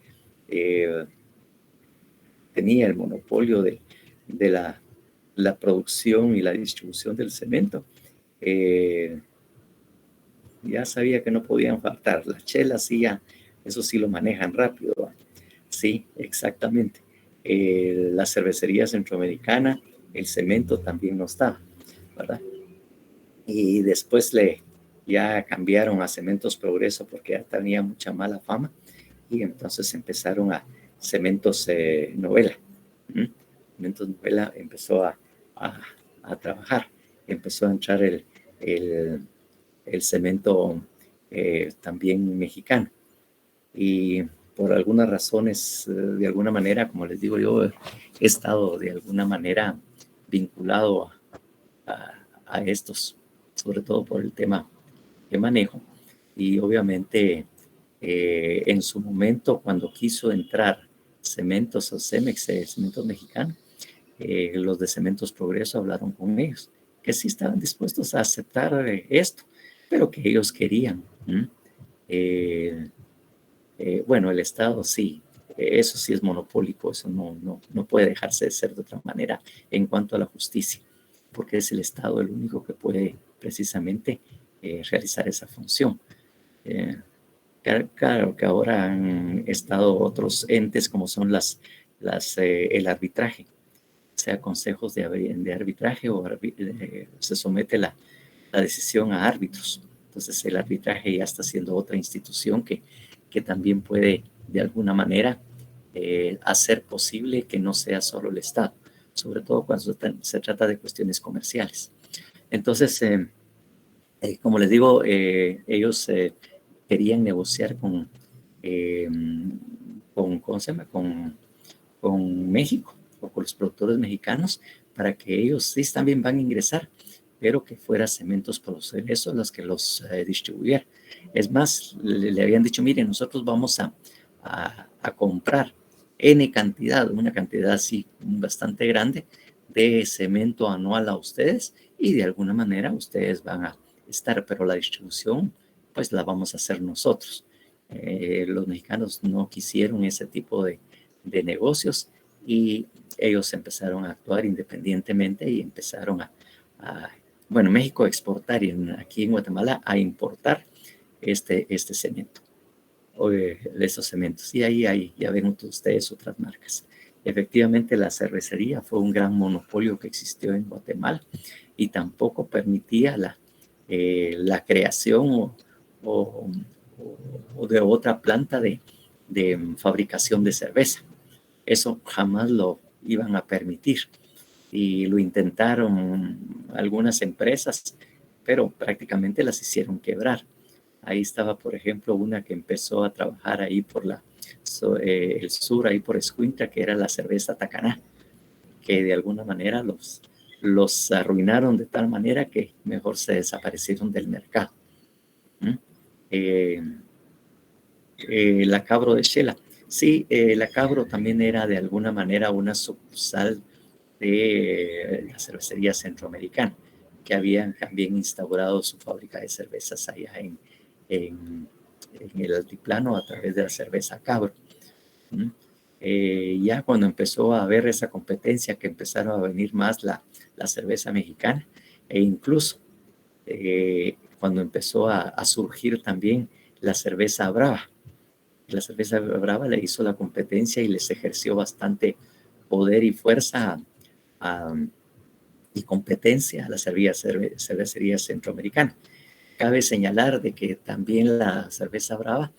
tenía el monopolio de la producción y la distribución del cemento, ya sabía que no podían faltar. Las chelas sí, ya, eso sí lo manejan rápido, ¿va? Sí, exactamente. La cervecería centroamericana, el cemento también no estaba, ¿verdad? Y después ya cambiaron a Cementos Progreso porque ya tenía mucha mala fama, y entonces empezaron a Cementos Novela. Cementos Novela empezó a trabajar, empezó a entrar el cemento también mexicano, y por algunas razones, de alguna manera, como les digo, yo he estado de alguna manera vinculado a estos, sobre todo por el tema que manejo, y obviamente en su momento, cuando quiso entrar Cementos o Cemex, Cementos Mexicanos, los de Cementos Progreso hablaron con ellos, que sí estaban dispuestos a aceptar esto, pero que ellos querían. Bueno, el Estado sí, eso sí es monopólico, eso no puede dejarse de ser de otra manera en cuanto a la justicia, porque es el Estado el único que puede precisamente realizar esa función. Claro que ahora han estado otros entes como son el arbitraje, sea consejos de arbitraje o se somete la decisión a árbitros. Entonces el arbitraje ya está siendo otra institución que también puede de alguna manera hacer posible que no sea solo el Estado, sobre todo cuando se trata de cuestiones comerciales. Entonces, como les digo, ellos querían negociar con México o con los productores mexicanos para que ellos sí también van a ingresar, pero que fuera Cementos Progreso los que los distribuyera. Es más, le habían dicho, miren, nosotros vamos a comprar N cantidad, una cantidad así bastante grande de cemento anual a ustedes, y de alguna manera ustedes van a estar, pero la distribución pues la vamos a hacer nosotros. Los mexicanos no quisieron ese tipo de negocios, y ellos empezaron a actuar independientemente y empezaron bueno, México a exportar, y aquí en Guatemala a importar este cemento, estos cementos. Y ahí ya ven ustedes otras marcas. Efectivamente, la cervecería fue un gran monopolio que existió en Guatemala, y tampoco permitía la creación o de otra planta de fabricación de cerveza. Eso jamás lo iban a permitir. y lo intentaron algunas empresas, pero prácticamente las hicieron quebrar. Ahí estaba, por ejemplo, una que empezó a trabajar ahí por el sur, ahí por Escuintla, que era la cerveza Tacaná, que de alguna manera los arruinaron de tal manera que mejor se desaparecieron del mercado. La Cabro de Shela. Sí, la Cabro también era de alguna manera una sucursal de la cervecería centroamericana, que habían también instaurado su fábrica de cervezas allá en el altiplano a través de la cerveza Cabro. Ya cuando empezó a haber esa competencia, que empezaron a venir más la cerveza mexicana, e incluso cuando empezó a surgir también la cerveza Brava. La cerveza Brava le hizo la competencia y les ejerció bastante poder y fuerza y competencia a la cervecería centroamericana. Cabe señalar de que también la cerveza Brava,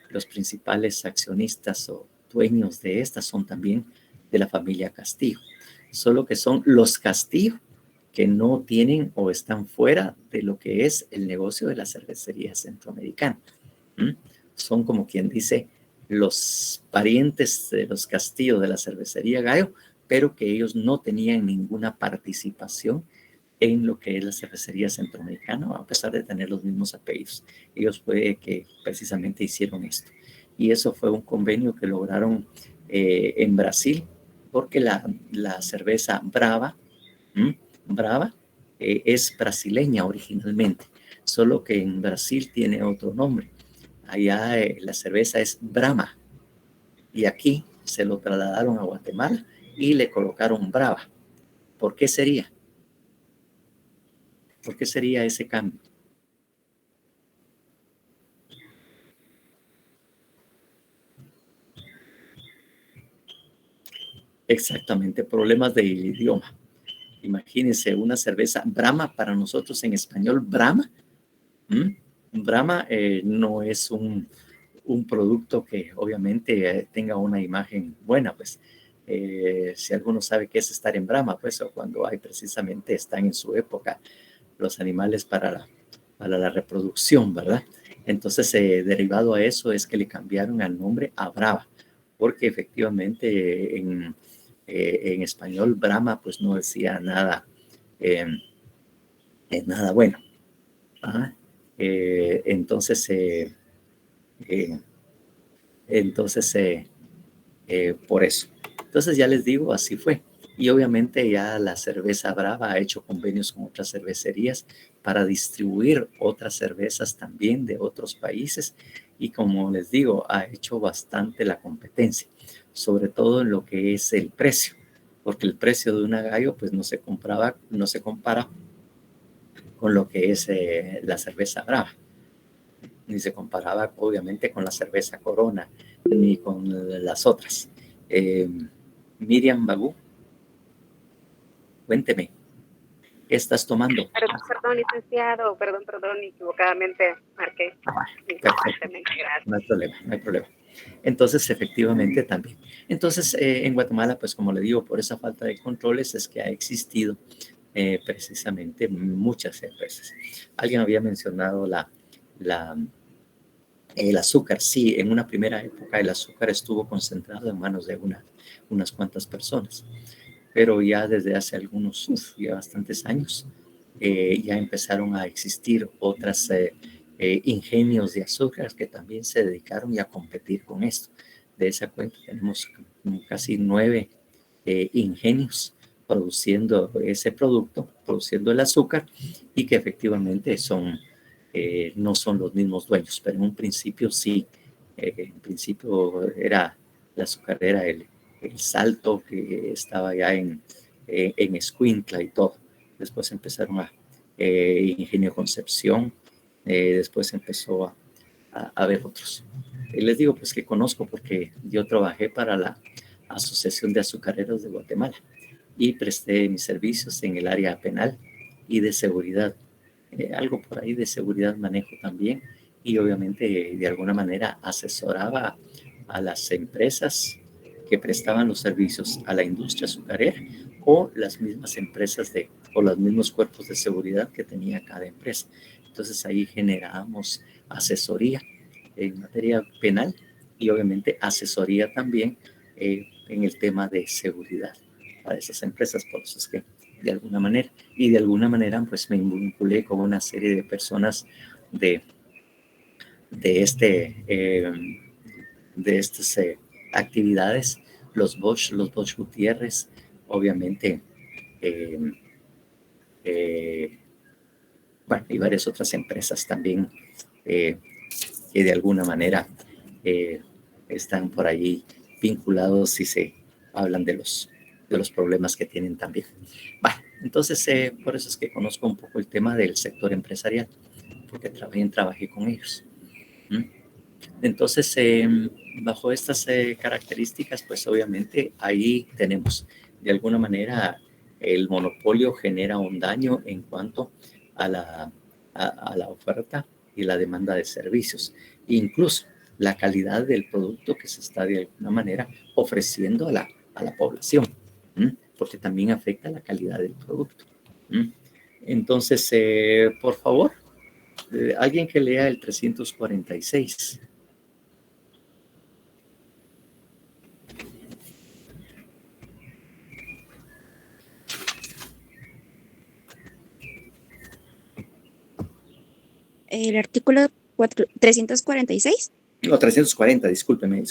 los principales accionistas o dueños de esta son también de la familia Castillo, solo que son los Castillo que no tienen o están fuera de lo que es el negocio de la cervecería centroamericana. Son como quien dice los parientes de los Castillo de la cervecería Gallo, pero que ellos no tenían ninguna participación en lo que es la cervecería centroamericana, a pesar de tener los mismos apellidos. Ellos fue que precisamente hicieron esto. Y eso fue un convenio que lograron en Brasil, porque la cerveza Brava, Brava es brasileña originalmente, solo que en Brasil tiene otro nombre. Allá la cerveza es Brahma, y aquí se lo trasladaron a Guatemala y le colocaron Brava. ¿Por qué sería? ¿Por qué sería ese cambio? Exactamente, problemas de idioma. Imagínense una cerveza Brahma, para nosotros en español, Brahma. Brahma no es un producto que obviamente tenga una imagen buena, pues. Si alguno sabe qué es estar en Brahma, pues, o cuando hay precisamente, están en su época los animales para la reproducción, ¿verdad? Entonces, derivado a eso es que le cambiaron el nombre a Brava, porque efectivamente en español Brahma pues no decía nada, nada bueno. Entonces, por eso. Entonces ya les digo, así fue. Y obviamente ya la cerveza Brava ha hecho convenios con otras cervecerías para distribuir otras cervezas también de otros países. Y como les digo, ha hecho bastante la competencia, sobre todo en lo que es el precio, porque el precio de una Gallo pues no se compara con lo que es la cerveza Brava, ni se comparaba obviamente con la cerveza Corona, ni con las otras. Miriam Bagú, cuénteme, ¿qué estás tomando? Perdón, licenciado, perdón, equivocadamente marqué. Perfecto, no hay problema. Entonces, efectivamente también. Entonces, en Guatemala, pues como le digo, por esa falta de controles es que ha existido precisamente muchas empresas. Alguien había mencionado el azúcar. Sí, en una primera época el azúcar estuvo concentrado en manos de unas cuantas personas, pero ya desde hace ya bastantes años, ya empezaron a existir otras ingenios de azúcar que también se dedicaron a competir con esto. De esa cuenta tenemos casi 9 ingenios produciendo ese producto, produciendo el azúcar, y que efectivamente no son los mismos dueños, pero en un principio sí. En principio era la azucarera el Salto, que estaba ya en Escuintla y todo. Después empezaron Ingenio Concepción, después empezó a haber otros. Les digo pues que conozco porque yo trabajé para la Asociación de Azucareros de Guatemala y presté mis servicios en el área penal y de seguridad. Algo por ahí de seguridad manejo también, y obviamente de alguna manera asesoraba a las empresas que prestaban los servicios a la industria azucarera o las mismas empresas o los mismos cuerpos de seguridad que tenía cada empresa. Entonces ahí generamos asesoría en materia penal y obviamente asesoría también en el tema de seguridad para esas empresas. Por eso es que de alguna manera pues me vinculé con una serie de personas de estas actividades, los Bosch Gutiérrez, obviamente, bueno, y varias otras empresas también que de alguna manera están por ahí vinculados y se hablan de los problemas que tienen también. Bueno, entonces por eso es que conozco un poco el tema del sector empresarial, porque también trabajé con ellos. Entonces, bajo estas características, pues obviamente ahí tenemos, de alguna manera, el monopolio genera un daño en cuanto a la oferta y la demanda de servicios, incluso la calidad del producto que se está de alguna manera ofreciendo a la población, porque también afecta la calidad del producto. Entonces, por favor, alguien que lea el 346. El artículo 346. No, 340, discúlpeme.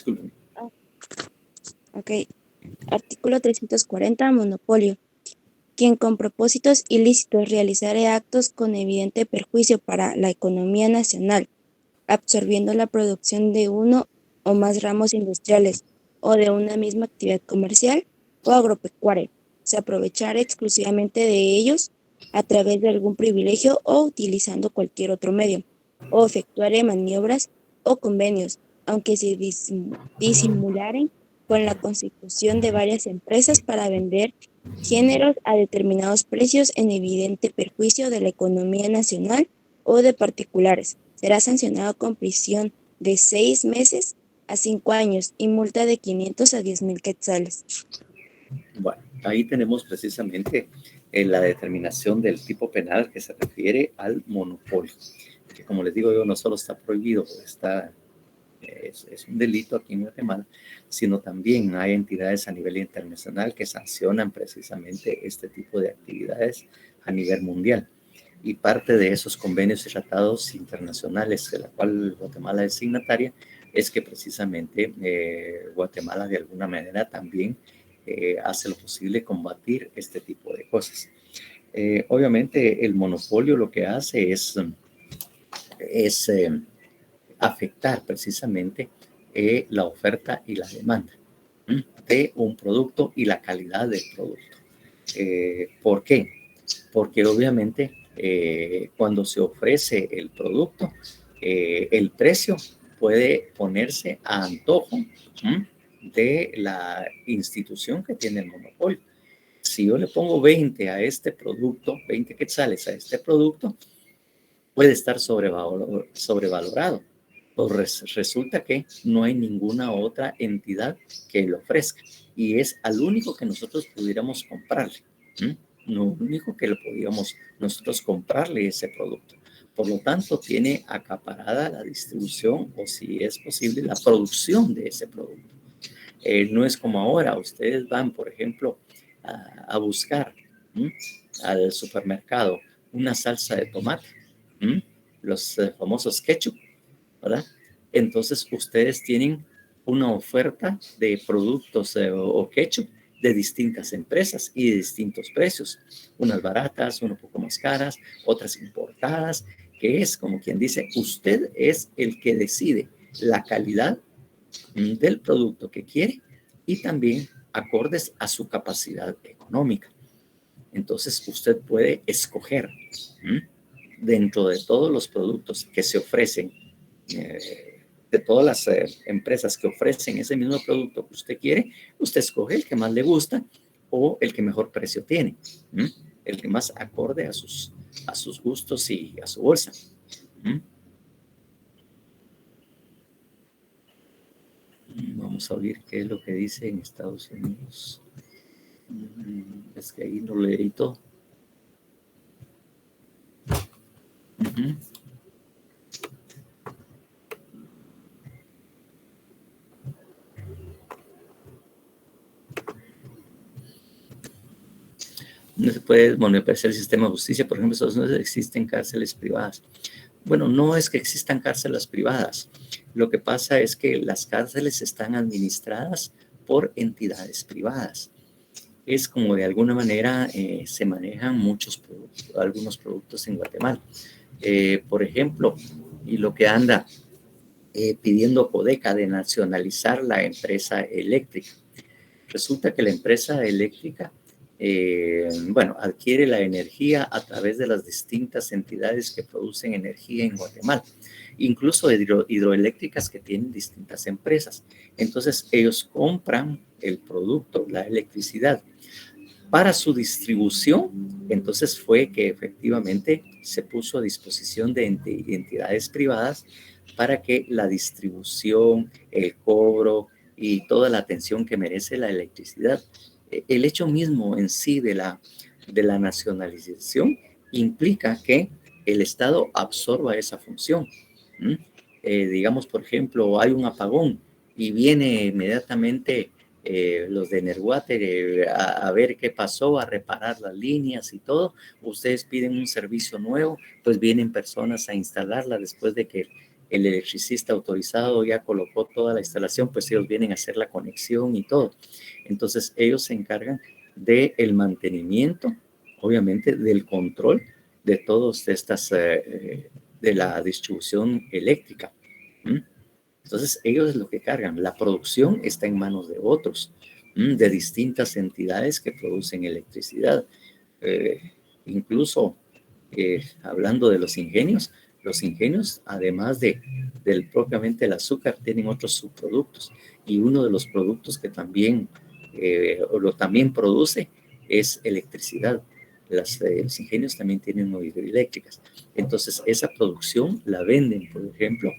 Ok. Artículo 340, monopolio. Quien con propósitos ilícitos realizare actos con evidente perjuicio para la economía nacional, absorbiendo la producción de uno o más ramos industriales o de una misma actividad comercial o agropecuaria, se aprovechare exclusivamente de ellos a través de algún privilegio o utilizando cualquier otro medio, o efectuare maniobras o convenios, aunque se disimularen con la constitución de varias empresas para vender géneros a determinados precios en evidente perjuicio de la economía nacional o de particulares, será sancionado con prisión de 6 meses a 5 años y multa de 500 a 10,000 quetzales. Bueno, ahí tenemos precisamente la determinación del tipo penal que se refiere al monopolio, que como les digo yo, no solo está prohibido, es un delito aquí en Guatemala, sino también hay entidades a nivel internacional que sancionan precisamente este tipo de actividades a nivel mundial. Y parte de esos convenios y tratados internacionales de la cual Guatemala es signataria es que precisamente Guatemala de alguna manera también hace lo posible combatir este tipo de cosas. Obviamente el monopolio lo que hace es afectar precisamente la oferta y la demanda de un producto y la calidad del producto. ¿Por qué? Porque obviamente cuando se ofrece el producto, el precio puede ponerse a antojo de la institución que tiene el monopolio. Si yo le pongo 20 a este producto, 20 quetzales a este producto, puede estar sobrevalorado. Pues resulta que no hay ninguna otra entidad que lo ofrezca y es al único que nosotros pudiéramos comprarle. No único que le podíamos nosotros comprarle ese producto. Por lo tanto, tiene acaparada la distribución o, si es posible, la producción de ese producto. No es como ahora, ustedes van, por ejemplo, a buscar al supermercado una salsa de tomate, los famosos ketchup, ¿verdad? Entonces, ustedes tienen una oferta de productos o ketchup de distintas empresas y de distintos precios, unas baratas, unas un poco más caras, otras importadas, que es como quien dice, usted es el que decide la calidad del producto que quiere y también acordes a su capacidad económica. Entonces, usted puede escoger dentro de todos los productos que se ofrecen, de todas las empresas que ofrecen ese mismo producto que usted quiere, usted escoge el que más le gusta o el que mejor precio tiene, el que más acorde a sus gustos y a su bolsa. Vamos a oír qué es lo que dice en Estados Unidos. Es que ahí no lo leí todo. Ujú. No se puede monopolizar el sistema de justicia. Por ejemplo, en Estados Unidos existen cárceles privadas. Bueno, no es que existan cárceles privadas. Lo que pasa es que las cárceles están administradas por entidades privadas. Es como de alguna manera se manejan algunos productos en Guatemala. Por ejemplo, y lo que anda pidiendo Codeca de nacionalizar la empresa eléctrica. Resulta que la empresa eléctrica, adquiere la energía a través de las distintas entidades que producen energía en Guatemala, incluso hidroeléctricas que tienen distintas empresas. Entonces, ellos compran el producto, la electricidad, para su distribución. Entonces fue que efectivamente se puso a disposición de entidades privadas para que la distribución, el cobro y toda la atención que merece la electricidad. El hecho mismo en sí de la nacionalización implica que el Estado absorba esa función. Digamos, por ejemplo, hay un apagón y viene inmediatamente los de Enerwater a ver qué pasó, a reparar las líneas y todo. Ustedes piden un servicio nuevo, pues vienen personas a instalarla después de que el electricista autorizado ya colocó toda la instalación, pues ellos vienen a hacer la conexión y todo. Entonces ellos se encargan del mantenimiento, obviamente del control de todas estas, de la distribución eléctrica. Entonces ellos es lo que cargan. La producción está en manos de otros, de distintas entidades que producen electricidad. Incluso hablando de los ingenios, además del propiamente el azúcar, tienen otros subproductos. Y uno de los productos que también, también produce es electricidad. Los ingenios también tienen hidroeléctricas. Entonces, esa producción la venden, por ejemplo,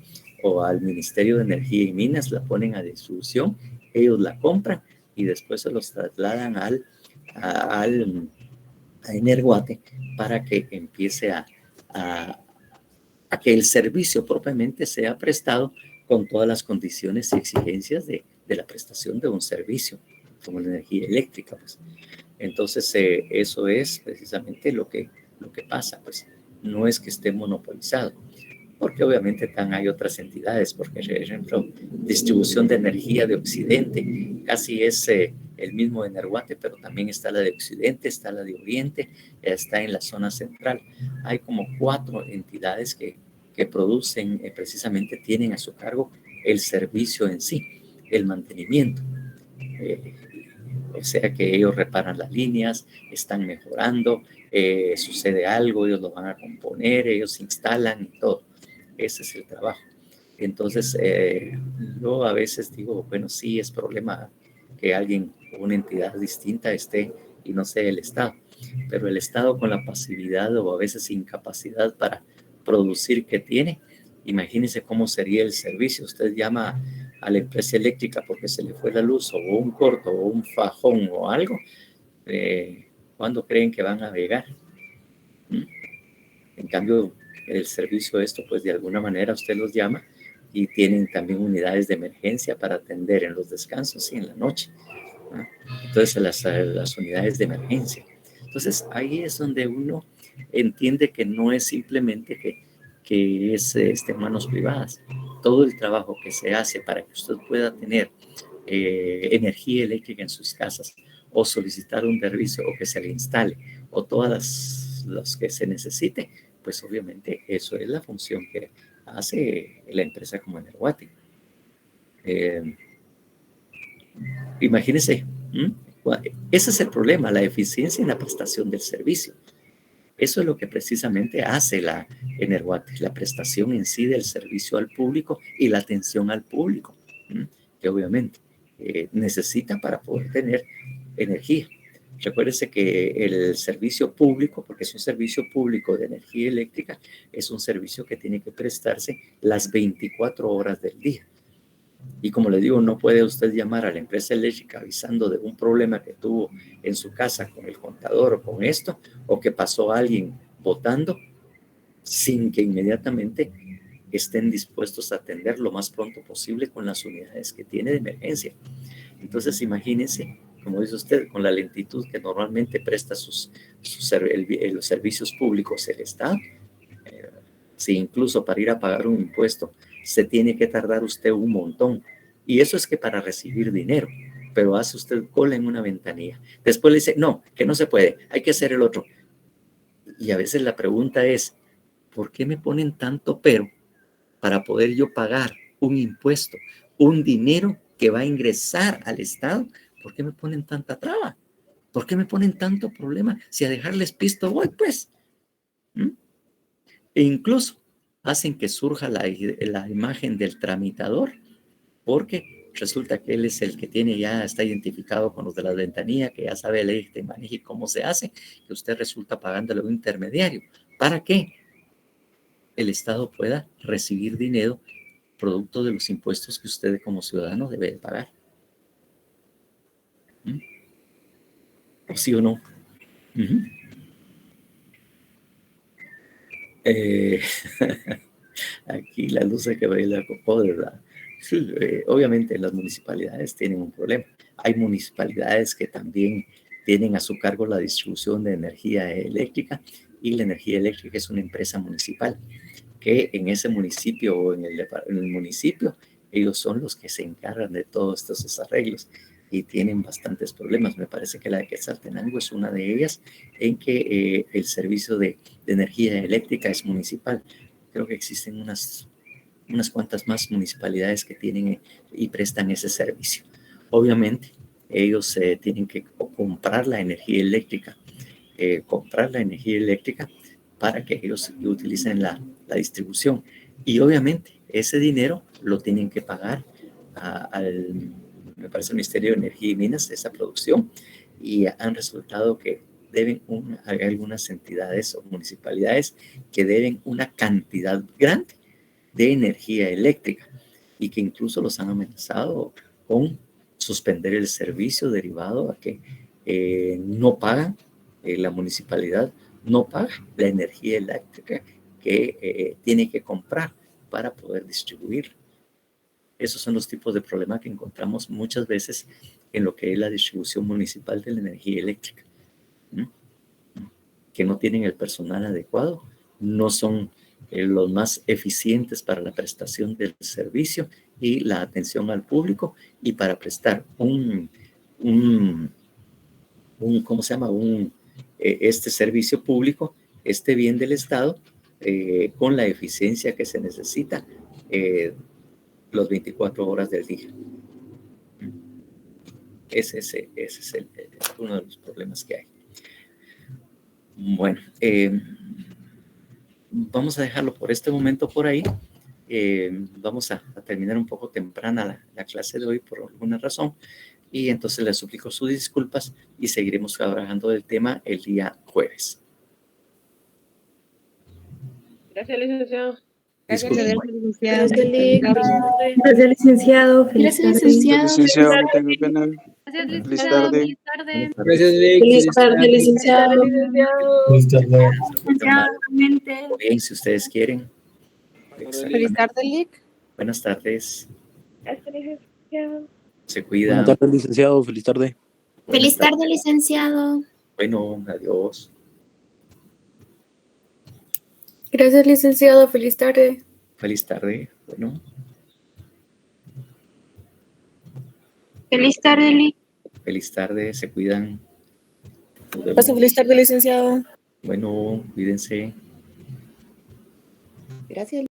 o al Ministerio de Energía y Minas, la ponen a distribución, ellos la compran y después se los trasladan a Energuate para que empiece a que el servicio propiamente sea prestado con todas las condiciones y exigencias de la prestación de un servicio, como la energía eléctrica. Pues. Entonces, eso es precisamente lo que pasa. Pues no es que esté monopolizado, porque obviamente hay otras entidades, porque, por ejemplo, distribución de energía de Occidente, casi es el mismo de Energuate, pero también está la de Occidente, está la de Oriente, está en la zona central. Hay como 4 entidades que producen, precisamente tienen a su cargo el servicio en sí, el mantenimiento. O sea que ellos reparan las líneas, están mejorando, sucede algo, ellos lo van a componer, ellos instalan y todo. Ese es el trabajo. Entonces, yo a veces digo, bueno, sí es problema que alguien, una entidad distinta esté y no sea el Estado, pero el Estado con la pasividad o a veces incapacidad para producir que tiene, imagínense cómo sería el servicio. Usted llama a la empresa eléctrica porque se le fue la luz o un corto o un fajón o algo, ¿cuándo creen que van a llegar? En cambio, el servicio pues de alguna manera usted los llama y tienen también unidades de emergencia para atender en los descansos y en la noche. Entonces, las unidades de emergencia. Entonces, ahí es donde uno entiende que no es simplemente que es en manos privadas. Todo el trabajo que se hace para que usted pueda tener energía eléctrica en sus casas o solicitar un servicio o que se le instale o todas las que se necesite, pues obviamente eso es la función que hace la empresa como Energuate. Imagínense, ese es el problema, la eficiencia en la prestación del servicio. Eso es lo que precisamente hace la Energuate, la prestación en sí del servicio al público y la atención al público, que obviamente necesita para poder tener energía. Recuérdese que el servicio público, porque es un servicio público de energía eléctrica, es un servicio que tiene que prestarse las 24 horas del día. Y como le digo, no puede usted llamar a la empresa eléctrica avisando de un problema que tuvo en su casa con el contador o con esto, o que pasó alguien votando, sin que inmediatamente estén dispuestos a atender lo más pronto posible con las unidades que tiene de emergencia. Entonces, imagínense, como dice usted, con la lentitud que normalmente presta los servicios públicos el Estado, si incluso para ir a pagar un impuesto se tiene que tardar usted un montón. Y eso es que para recibir dinero, pero hace usted cola en una ventanilla. Después le dice, no, que no se puede, hay que hacer el otro. Y a veces la pregunta es, ¿por qué me ponen tanto pero para poder yo pagar un impuesto, un dinero que va a ingresar al Estado? ¿Por qué me ponen tanta traba? ¿Por qué me ponen tanto problema? Si a dejarles pisto voy, pues. E incluso hacen que surja la imagen del tramitador, porque resulta que él es el que está identificado con los de la ventanilla, que ya sabe ley de manejo y cómo se hace, que usted resulta pagándole un intermediario. ¿Para qué? El Estado pueda recibir dinero producto de los impuestos que usted como ciudadano debe de pagar. ¿O sí o no? Aquí la luz que baila copó, ¿verdad? Sí, obviamente las municipalidades tienen un problema. Hay municipalidades que también tienen a su cargo la distribución de energía eléctrica, y la energía eléctrica es una empresa municipal que en ese municipio o en el municipio ellos son los que se encargan de todos estos arreglos y tienen bastantes problemas. Me parece que la de Quetzaltenango es una de ellas, en que el servicio de energía eléctrica es municipal. Creo que existen unas cuantas más municipalidades que tienen y prestan ese servicio. Obviamente, ellos tienen que comprar la energía eléctrica, para que ellos utilicen la distribución. Y obviamente, ese dinero lo tienen que pagar me parece, el Ministerio de Energía y Minas, esa producción, y han resultado que hay algunas entidades o municipalidades que deben una cantidad grande de energía eléctrica y que incluso los han amenazado con suspender el servicio derivado a que no pagan, la municipalidad no paga la energía eléctrica que tiene que comprar para poder distribuir. Esos son los tipos de problemas que encontramos muchas veces en lo que es la distribución municipal de la energía eléctrica. Que no tienen el personal adecuado, no son los más eficientes para la prestación del servicio y la atención al público, y para prestar este servicio público, este bien del Estado, con la eficiencia que se necesita las 24 horas del día. Ese es uno de los problemas que hay. Bueno, vamos a dejarlo por este momento por ahí. Vamos a terminar un poco temprana la clase de hoy por alguna razón, y entonces les suplico sus disculpas y seguiremos trabajando del tema el día jueves. Gracias, licenciado. Gracias, licenciado. Gracias, licenciado. Feliz tarde. Licenciado, no tengo pena. Feliz tarde. Gracias, Vic. Feliz tarde, licenciado. Feliz tarde. Bien, si ustedes quieren. Feliz tarde, Lic. Buenas tardes. Gracias, licenciado. Se cuidan. Buenas tardes, licenciado. Feliz tarde. Feliz tarde, licenciado. Bueno, adiós. Gracias, licenciado. Feliz tarde. Feliz tarde. Bueno. Feliz tarde, Lic. Feliz tarde. Se cuidan. Nos vemos. Paso feliz tarde, licenciado. Bueno, cuídense. Gracias.